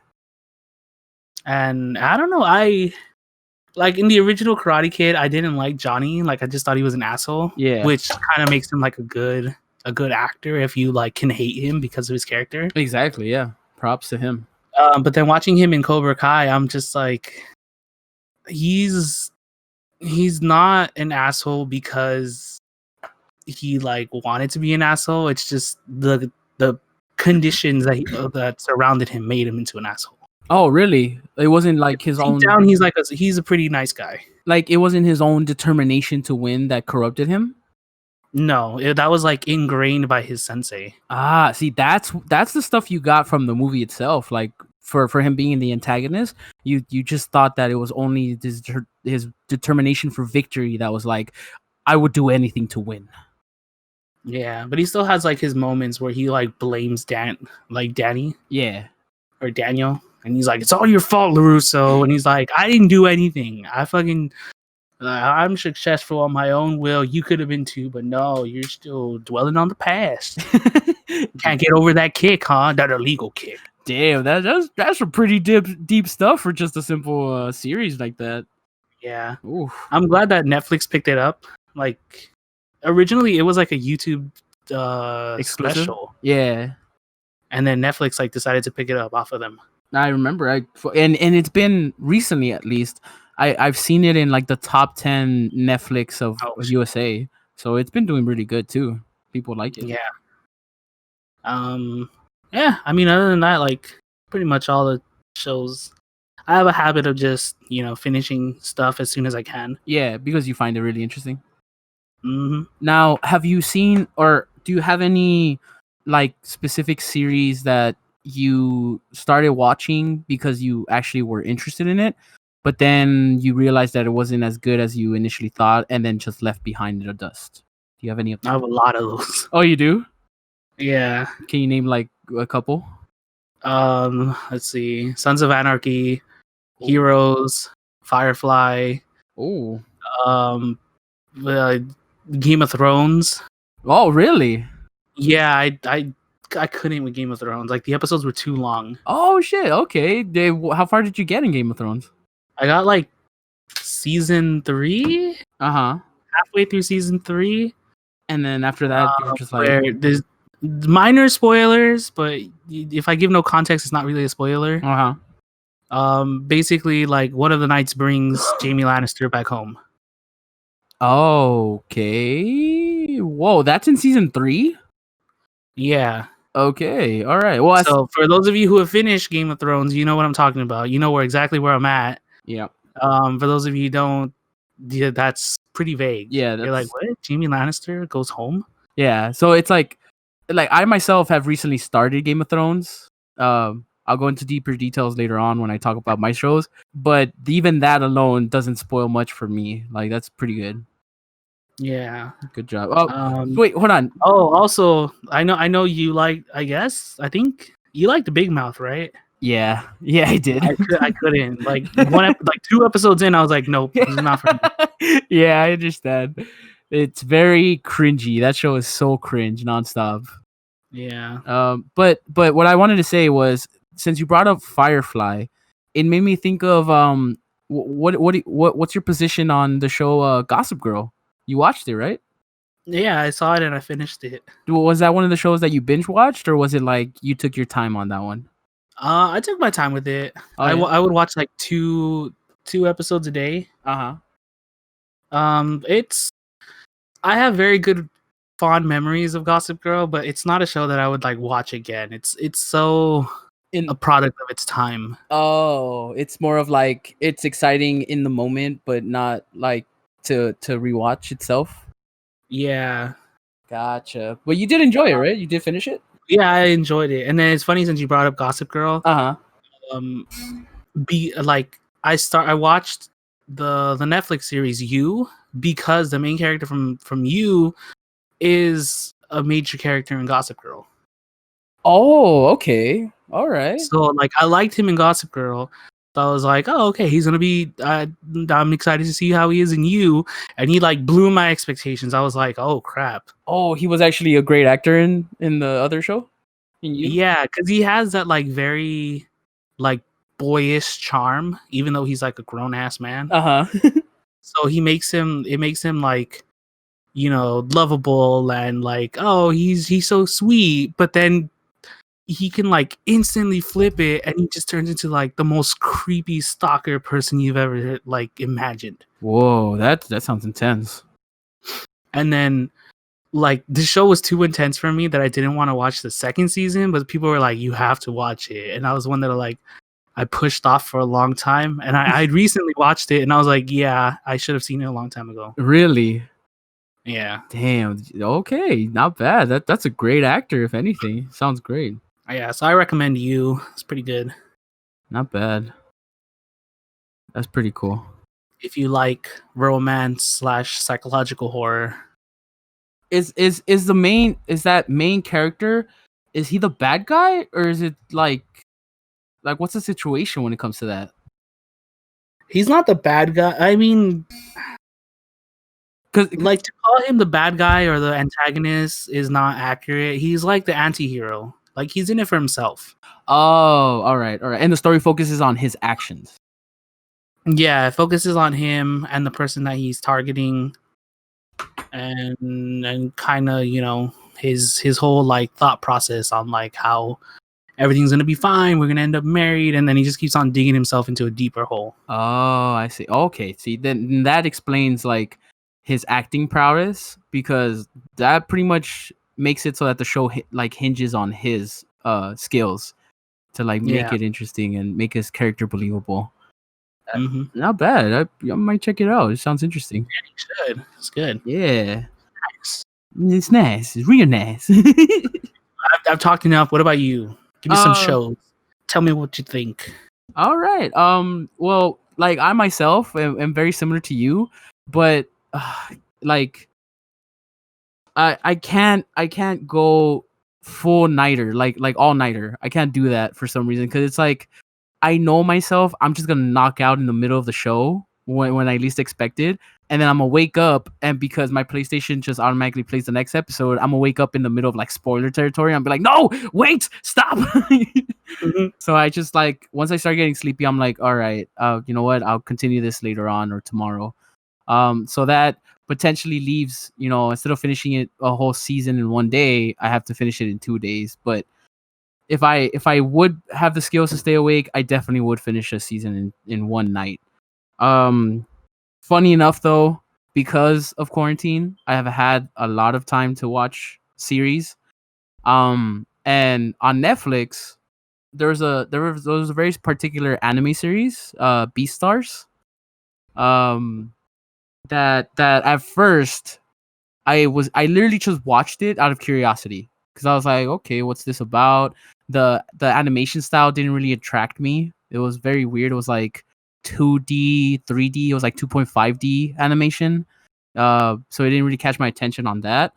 And I don't know, I like in the original Karate Kid, I didn't like Johnny. Like I just thought he was an asshole. Yeah. Which kind of makes him like a good actor if you like can hate him because of his character. Exactly, yeah. Props to him. But then watching him in Cobra Kai, I'm just like, he's not an asshole because he like wanted to be an asshole. It's just the conditions that surrounded him made him into an asshole. Oh, really? It wasn't like his Deep own down, he's a pretty nice guy. like it wasn't his own determination to win that corrupted him? No, that was like ingrained by his sensei. Ah, see, that's the stuff you got from the movie itself. Like for him being the antagonist, you just thought that it was only his determination for victory that was like, I would do anything to win. Yeah, but he still has like his moments where he like blames Danny. Yeah. Or Daniel, and he's like, "It's all your fault, LaRusso." And he's like, "I didn't do anything. I'm successful on my own will. You could have been too, but no, you're still dwelling on the past. Can't get over that kick, huh? That illegal kick." Damn, that's some pretty deep stuff for just a simple series like that. Yeah. Oof. I'm glad that Netflix picked it up. Like, originally it was like a YouTube Exclusive? special. Yeah. And then Netflix like decided to pick it up off of them. I remember. And it's been recently, at least. I've seen it in like the top 10 Netflix of Oh, USA. So it's been doing really good too. People like it. yeah. Um, yeah. I mean, other than that, like pretty much all the shows. I have a habit of just finishing stuff as soon as I can. Yeah, because you find it really interesting. Hmm. Now, have you seen or do you have any like specific series that you started watching because you actually were interested in it, but then you realized that it wasn't as good as you initially thought and then just left behind in the dust? Do you have any of I have a lot of those. Oh, you do? Yeah. Can you name like a couple? Let's see. Sons of Anarchy, Oh. Heroes, Firefly, Oh. um, uh, Game of Thrones. Oh, really? Yeah, I couldn't with Game of Thrones. Like the episodes were too long. Oh shit. Okay. How far did you get in Game of Thrones? I got like season 3, Uh-huh. halfway through season 3, And then after that, you were just like, where there's minor spoilers, but if I give no context, it's not really a spoiler. uh-huh. Basically, like one of the knights brings Jamie Lannister back home. Okay. Whoa, that's in season 3? Yeah. Okay. All right. Well, So for those of you who have finished Game of Thrones, you know what I'm talking about. You know exactly where I'm at. yeah. For those of you who don't, yeah, that's pretty vague. Yeah, You're like, that's what? Jamie Lannister goes home? yeah. So it's like I myself have recently started Game of Thrones. I'll go into deeper details later on when I talk about my shows, but even that alone doesn't spoil much for me. Like that's pretty good. Yeah. Good job. Oh, Um. wait, hold on. Oh, also, I know you like. I think you like the Big Mouth, right? Yeah. Yeah, I did. I couldn't like like 2 episodes in. I was like, nope, this is not for me. Yeah, I understand. It's very cringy. That show is so cringe nonstop. Yeah. But what I wanted to say was, since you brought up Firefly, it made me think of what's your position on the show Gossip Girl? You watched it, right? Yeah, I saw it and I finished it. Was that one of the shows that you binge watched, or was it like you took your time on that one? I took my time with it. Oh yeah. I would watch like two episodes a day. Uh-huh. It's I have very good fond memories of Gossip Girl, but it's not a show that I would like watch again. It's so In a product of its time. Oh, it's more of like it's exciting in the moment, but not like to rewatch itself. Yeah. Gotcha. But you did enjoy it, right? You did finish it? Yeah, I enjoyed it. And then it's funny since you brought up Gossip Girl. Uh-huh. Um be like I watched the Netflix series You because the main character from You is a major character in Gossip Girl. Oh, okay. All right. So like I liked him in Gossip Girl. So I was like, oh okay, he's gonna be. I'm excited to see how he is in You, and he like blew my expectations. I was like, oh crap. Oh, he was actually a great actor in the other show? In You? Yeah, because he has that like very like boyish charm, even though he's like a grown ass man. Uh-huh. So it makes him like lovable and like oh he's so sweet, but then he can like instantly flip it and he just turns into like the most creepy stalker person you've ever like imagined. Whoa, that sounds intense. And then like the show was too intense for me that I didn't want to watch the second season, but people were like, you have to watch it. And I was one that like I pushed off for a long time. And I recently watched it and I was like, yeah, I should have seen it a long time ago. Really? Yeah. Damn. Okay, not bad. That's a great actor, if anything. Sounds great. Yeah, so I recommend You. It's pretty good. Not bad. That's pretty cool. If you like romance / psychological horror. Is that main character, is he the bad guy, or is it like what's the situation when it comes to that? He's not the bad guy. I mean, Because like to call him the bad guy or the antagonist is not accurate. He's like the anti-hero. Like he's in it for himself. oh, all right, and the story focuses on his actions. Yeah, it focuses on him and the person that he's targeting, and kind of his whole like thought process on like how everything's gonna be fine. We're gonna end up married, and then he just keeps on digging himself into a deeper hole. Oh, I see. Okay, see, then that explains like his acting prowess, because that pretty much makes it so that the show like hinges on his skills to like make Yeah. it interesting and make his character believable. Mm-hmm. Not bad. I might check it out. It sounds interesting. Yeah, you should. It's good. Yeah, Nice. it's nice. It's real nice. I've talked enough. What about you? Give me some shows. Tell me what you think. All right. Well, like I myself am very similar to you, but like I can't go full nighter, like all nighter. I can't do that for some reason, because it's like I know myself. I'm just gonna knock out in the middle of the show when I least expect it, and then I'm gonna wake up, and because my PlayStation just automatically plays the next episode, I'm gonna wake up in the middle of like spoiler territory. I'm be like, no, wait, stop. Mm-hmm. So I just like, once I start getting sleepy, I'm like, all right, you know what? I'll continue this later on or tomorrow. So that potentially leaves, instead of finishing it a whole season in one day, I have to finish it in 2 days. But if I would have the skills to stay awake, I definitely would finish a season in one night. Funny enough though, because of quarantine, I have had a lot of time to watch series. And on Netflix, there was a very particular anime series, Beastars. Um, that at first I literally just watched it out of curiosity, because I was like, okay, what's this about? The animation style didn't really attract me. It was very weird. It was like 2D, 3D. It was like 2.5D animation. So it didn't really catch my attention on that.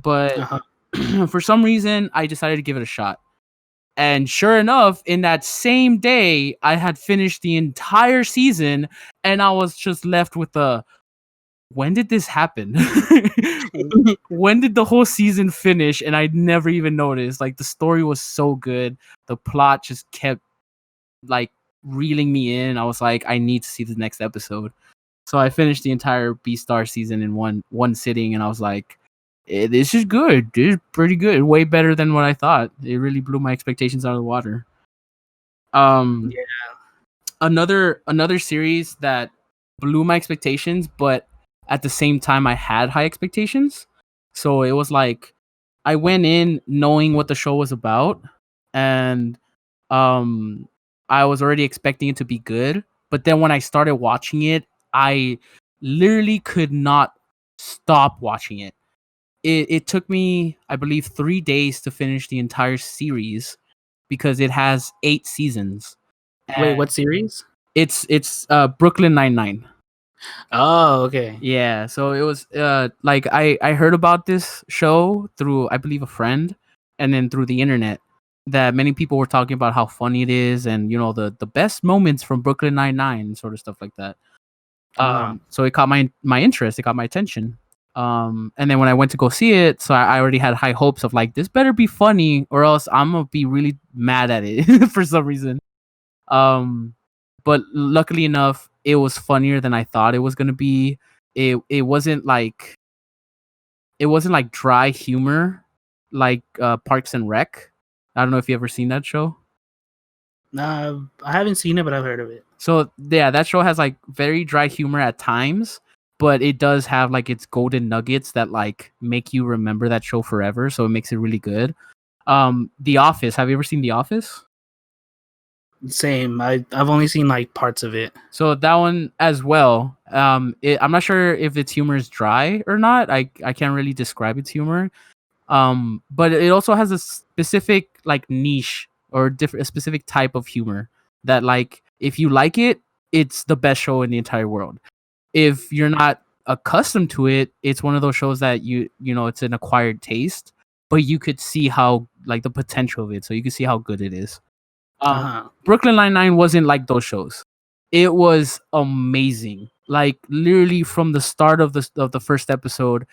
But Uh-huh. for some reason, I decided to give it a shot. And sure enough, in that same day, I had finished the entire season, and I was just left with the, when did this happen? When did the whole season finish? And I never even noticed. Like, the story was so good. The plot just kept like reeling me in. I was like, I need to see the next episode. So I finished the entire Beastar season in one sitting, and I was like, this is good. This is pretty good. Way better than what I thought. It really blew my expectations out of the water. Yeah. Another series that blew my expectations, but at the same time I had high expectations. So it was like I went in knowing what the show was about, and um I was already expecting it to be good, but then when I started watching it, I literally could not stop watching it. It took me, I believe, 3 days to finish the entire series, because it has 8 seasons. Wait, And what series? it's Brooklyn Nine-Nine. Oh, okay. Yeah, so it was like I heard about this show through, I believe, a friend, and then through the internet, that many people were talking about how funny it is, and the best moments from Brooklyn Nine-Nine, sort of stuff like that. Uh-huh. So it caught my interest, it got my attention. And then when I went to go see it, so I already had high hopes of like, this better be funny, or else I'm gonna be really mad at it for some reason. Um, but luckily enough, it was funnier than I thought it was gonna be. It wasn't like dry humor, like Parks and Rec. I don't know if you ever seen that show. I haven't seen it, but I've heard of it. So yeah, that show has like very dry humor at times, but it does have like its golden nuggets that like make you remember that show forever. So it makes it really good. The Office. Have you ever seen The Office? Same. I've only seen like parts of it. So that one as well. I'm not sure if its humor is dry or not. I can't really describe its humor. But it also has a specific like niche, or a specific type of humor that, like, if you like it, it's the best show in the entire world. If you're not accustomed to it, it's one of those shows that it's an acquired taste, but you could see how, like, the potential of it. So you can see how good it is. Uh-huh. Brooklyn Nine-Nine wasn't like those shows. It was amazing. Like, literally from the start of the first episode,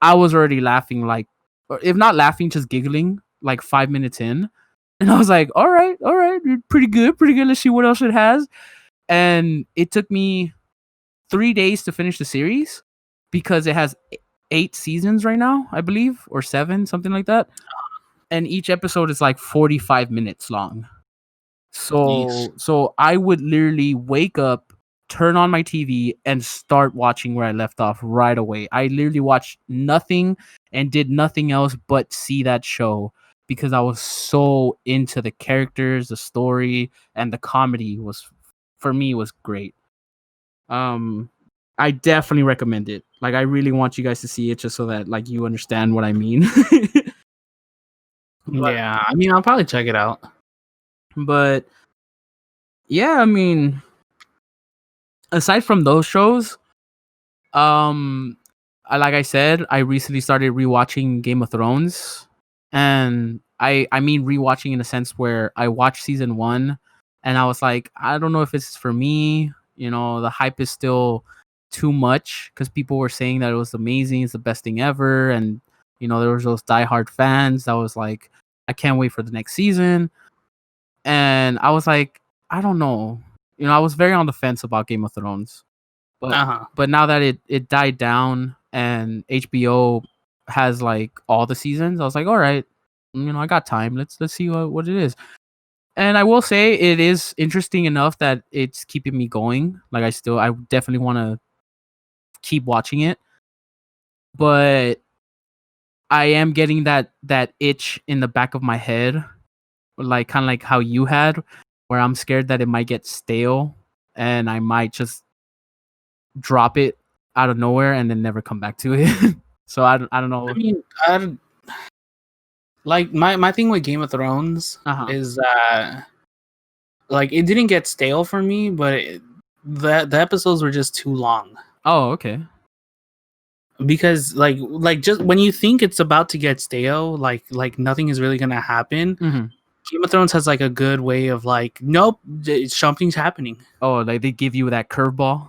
I was already laughing, like, or if not laughing, just giggling, like 5 minutes in. And I was like, all right, you're pretty good, pretty good. Let's see what else it has. And it took me 3 days to finish the series, because it has 8 seasons right now, I believe, or 7, something like that. and each episode is like 45 minutes long. Yeesh. So I would literally wake up, turn on my TV, and start watching where I left off right away. I literally watched nothing and did nothing else but see that show because I was so into the characters, the story, and the comedy was, for me, was great. I definitely recommend it. Like, I really want you guys to see it just so that like you understand what I mean. but Yeah, I mean, I'll probably check it out. but yeah, I mean, aside from those shows, like I said, I recently started rewatching Game of Thrones, and I mean rewatching in a sense where I watched season 1, and I was like, I don't know if it's for me. You know, the hype is still too much because people were saying that it was amazing, it's the best thing ever, and you know there was those diehard fans that was like, I can't wait for the next season, and I was like, I don't know. You know, I was very on the fence about Game of Thrones. Uh-huh. But now that it died down and HBO has like all the seasons, I was like, all right, you know, I got time. Let's see what it is. And I will say it is interesting enough that it's keeping me going. Like I definitely want to keep watching it, but I am getting that itch in the back of my head, like kind of like how you had, where I'm scared that it might get stale and I might just drop it out of nowhere and then never come back to it. So I don't I know. mean, I like my thing with Game of Thrones Uh-huh. is that like it didn't get stale for me, but the episodes were just too long. Oh, okay. Because like just when you think it's about to get stale, like nothing is really gonna happen. Mm-hmm. Game of Thrones has like a good way of like, nope, something's happening. Oh, like they give you that curveball.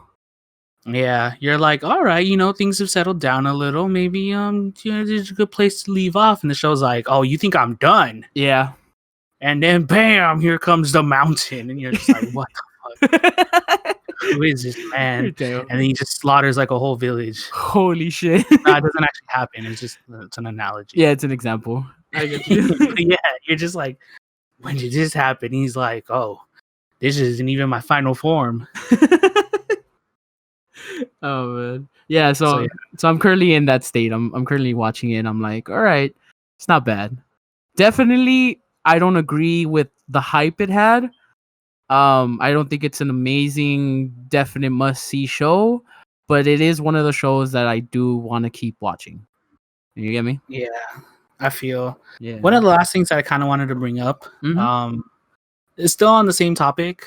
Yeah, you're like, all right, you know, things have settled down a little. Maybe you know, there's a good place to leave off. And the show's like, oh, you think I'm done? Yeah. And then bam, here comes the mountain, and you're just like, what the fuck? Who is this man? And then he just slaughters like a whole village. Holy shit. No, it doesn't actually happen. It's just it's an analogy. Yeah, it's an example. I get you. But yeah, you're just like, when did this happen? He's like, oh, this isn't even my final form. Oh man. Yeah, So yeah. so I'm currently in that state. I'm currently watching it and I'm like, all right, it's not bad. Definitely I don't agree with the hype it had. I don't think it's an amazing, definite must-see show, but it is one of the shows that I do want to keep watching. You get me? Yeah, I feel Yeah. one of the last things that I kind of wanted to bring up, Mhm. is still on the same topic,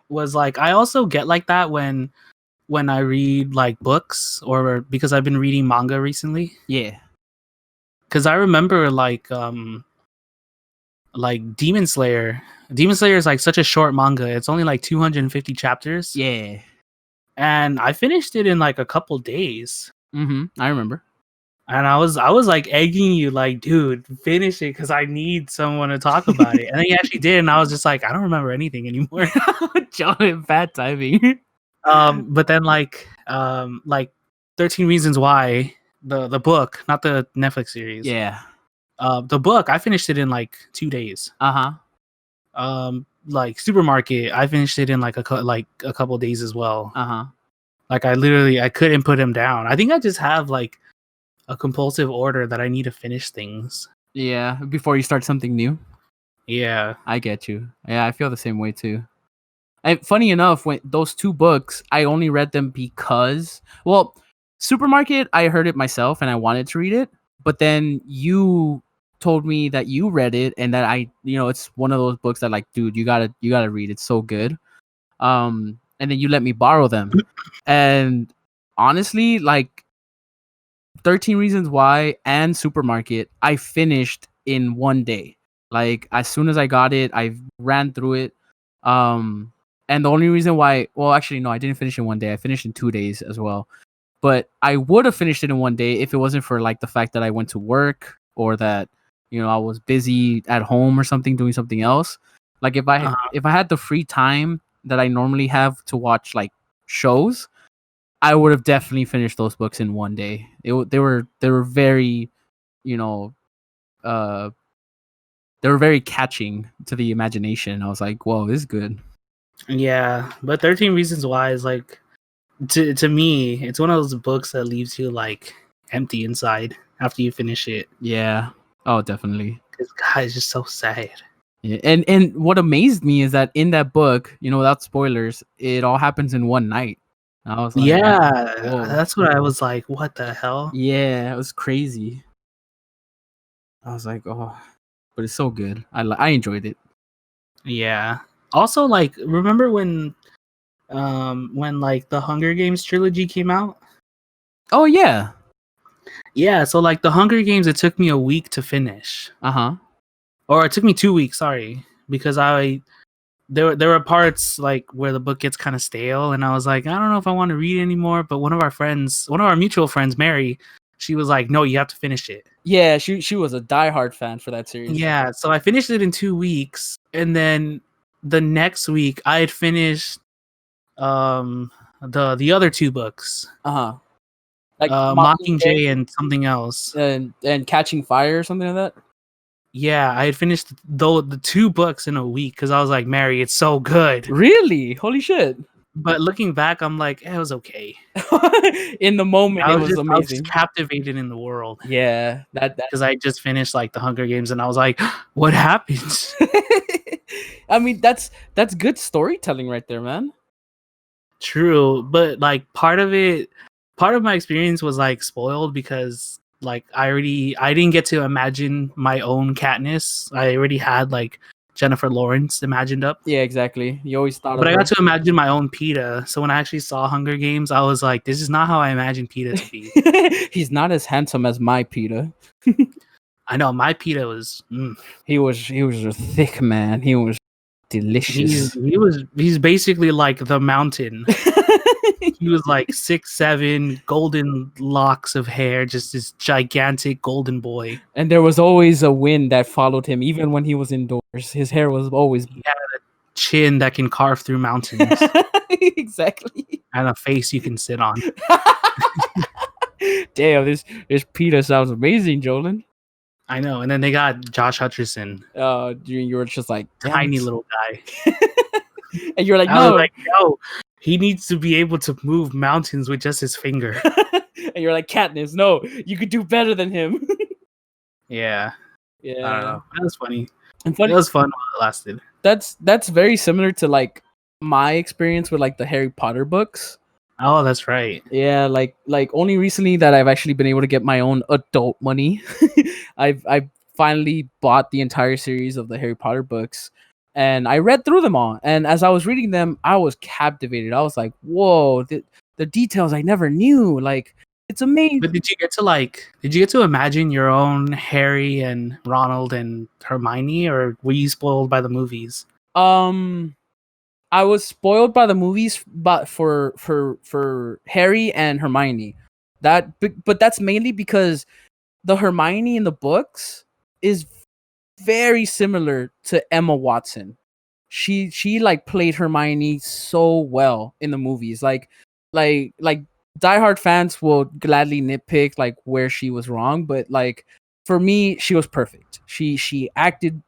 was like I also get like that when I read like books or because I've been reading manga recently. Yeah. Because I remember like Demon Slayer. Demon Slayer is like such a short manga. It's only like 250 chapters. Yeah. And I finished it in like a couple days. I remember. And I was like egging you, like, dude, finish it because I need someone to talk about it. And then you actually did, and I was just like, I don't remember anything anymore. John, bad timing. But then like 13 Reasons Why, the book, not the Netflix series. Yeah. The book, I finished it in like 2 days. Uh-huh. Like Supermarket, I finished it in like a couple days as well. Uh-huh. Like I couldn't put him down. I think I just have like a compulsive order that I need to finish things. Yeah, before you start something new. Yeah. I get you. Yeah, I feel the same way too. And funny enough, when those two books, I only read them because, well, Supermarket, I heard it myself and I wanted to read it, but then you told me that you read it and that it's one of those books that like, dude, you gotta read. It's so good. And then you let me borrow them, and honestly, like 13 Reasons Why and Supermarket, I finished in one day. Like as soon as I got it, I ran through it. And the only reason why, well, actually, no, I didn't finish in one day. I finished in 2 days as well. But I would have finished it in one day if it wasn't for like the fact that I went to work or that I was busy at home or something doing something else. Like if I had the free time that I normally have to watch like shows, I would have definitely finished those books in one day. They were very, you know, uh they were very catching to the imagination. I was like, whoa, this is good. Yeah, but 13 Reasons Why is like to me, it's one of those books that leaves you like empty inside after you finish it. Yeah. Oh, definitely. Because God, it's just so sad. Yeah. And what amazed me is that in that book, without spoilers, it all happens in one night. I was like, Yeah, whoa. that's what I was like. What the hell? Yeah, it was crazy. I was like, oh, but it's so good. I enjoyed it. Yeah. Also, like, remember when like the Hunger Games trilogy came out? Oh yeah. Yeah, so like the Hunger Games, it took me a week to finish. Uh-huh. Or it took me 2 weeks, sorry, because there were parts like where the book gets kind of stale, and I was like, I don't know if I want to read anymore. But one of our mutual friends, Mary, she was like, no, you have to finish it. Yeah, she was a diehard fan for that series. Yeah, so I finished it in 2 weeks, and then the next week I had finished the other two books, Uh-huh. Like Mockingjay and something else. and Catching Fire or something like that. Yeah, I had finished the two books in a week because I was like, Mary, it's so good. Really? Holy shit. But looking back, I'm like, it was okay. In the moment, it was I was amazing. just captivated in the world. Yeah, that Because I just finished like the Hunger Games, and I was like, what happened? I mean, that's good storytelling right there, man. True, but like part of my experience was like spoiled because like I didn't get to imagine my own Katniss. I already had like Jennifer Lawrence imagined up. Yeah, exactly. You always thought But of I her. got to imagine my own Peeta. So when I actually saw Hunger Games, I was like, this is not how I imagined Peeta to be. He's not as handsome as my Peter. I know my Peeta was He was a thick man. He was delicious. he's basically like the mountain. He was like 6'7", golden locks of hair, just this gigantic golden boy. And there was always a wind that followed him, even when he was indoors. His hair was always He had a chin that can carve through mountains. Exactly. And a face you can sit on. Damn, this Peter sounds amazing, Jolen. I know. And then they got Josh Hutcherson. You were just like Tiny little guy. And you're like, I no. was like, no, he needs to be able to move mountains with just his finger. And you're like, Katniss, no, you could do better than him. Yeah. Yeah. I don't know. That was funny. And funny, it was fun while it lasted. That's very similar to like my experience with like the Harry Potter books. Oh, that's right. Yeah, like only recently that I've actually been able to get my own adult money. I've finally bought the entire series of the Harry Potter books, and I read through them all. And as I was reading them, I was captivated. I was like, "Whoa, the details I never knew! Like, it's amazing." But did you get to imagine your own Harry and Ronald and Hermione, or were you spoiled by the movies? I was spoiled by the movies, but for Harry and Hermione, but that's mainly because the Hermione in the books is very similar to Emma Watson. She like played Hermione so well in the movies. Like diehard fans will gladly nitpick like where she was wrong, but like for me, she was perfect. She acted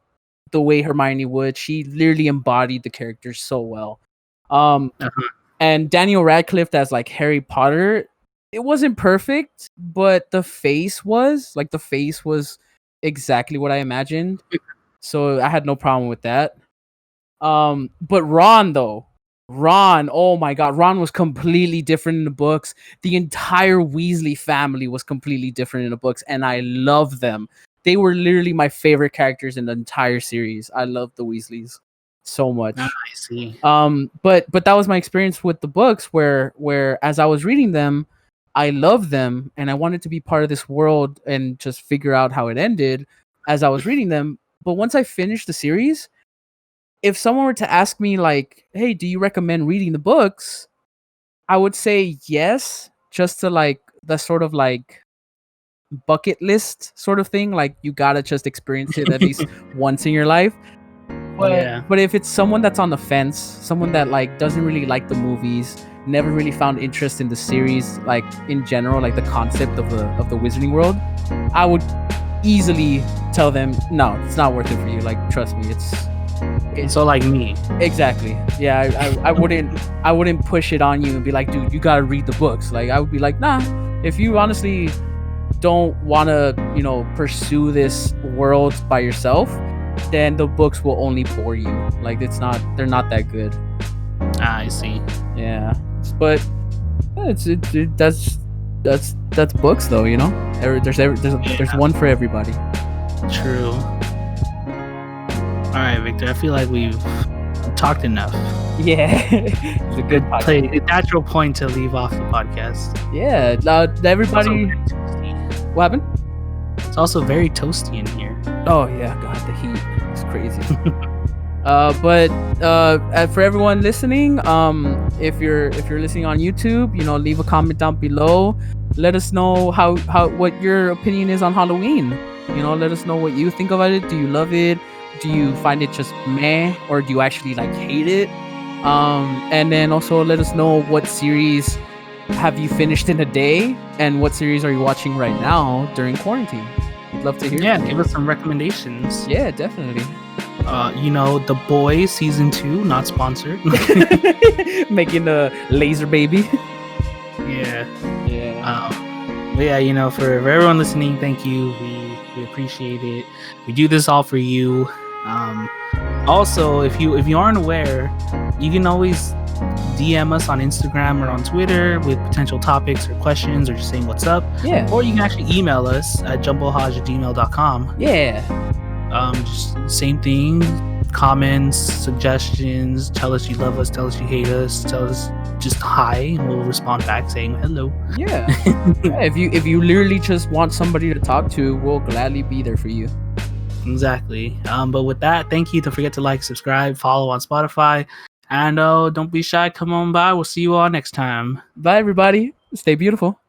the way Hermione would. She literally embodied the character so well. And Daniel Radcliffe as like Harry Potter, it wasn't perfect, but the face was exactly what I imagined. So I had no problem with that. But Ron, oh my god, Ron was completely different in the books. The entire Weasley family was completely different in the books, and I love them. They were literally my favorite characters in the entire series. I love the Weasleys so much. I see. But that was my experience with the books, where as I was reading them, I loved them and I wanted to be part of this world and just figure out how it ended as I was reading them. But once I finished the series, if someone were to ask me like, "Hey, do you recommend reading the books?" I would say yes, just to like the sort of like bucket list sort of thing. Like you gotta just experience it at least once in your life. But if it's someone that's on the fence, someone that like doesn't really like the movies, never really found interest in the series, like in general, like the concept of the Wizarding World, I would easily tell them, no, it's not worth it for you. Like, trust me, it's So like me. exactly. Yeah, I wouldn't push it on you and be like, dude, you gotta read the books. Like, I would be like, nah, if you honestly don't want to, pursue this world by yourself, then the books will only bore you. Like, they're not that good. I see. Yeah, but that's books though, there's one for everybody. True. All right, Victor. I feel like we've talked enough. Yeah, it's a good podcast. A natural point to leave off the podcast. Yeah, everybody. What happened? It's also very toasty in here. Oh yeah, God, the heat is crazy. But for everyone listening, if you're listening on YouTube, leave a comment down below. Let us know how what your opinion is on Halloween. Let us know what you think about it. Do you love it? Do you find it just meh, or do you actually like hate it? And then also let us know what series have you finished in a day, and what series are you watching right now during quarantine? We'd love to hear. Yeah, give us some recommendations. Yeah, definitely. The Boys season 2, not sponsored. Making a laser baby. Yeah. Yeah. But yeah, for everyone listening, thank you. We appreciate it. We do this all for you. Also, if you aren't aware, you can always DM us on Instagram or on Twitter with potential topics or questions, or just saying what's up. Yeah. Or you can actually email us at jumblhoj@gmail.com. Yeah. Just same thing. Comments, suggestions. Tell us you love us. Tell us you hate us. Tell us just hi, and we'll respond back saying hello. Yeah. Yeah, if you literally just want somebody to talk to, we'll gladly be there for you. Exactly. But with that, thank you. Don't forget to like, subscribe, follow on Spotify, and don't be shy. Come on by. We'll see you all next time. Bye, everybody. Stay beautiful.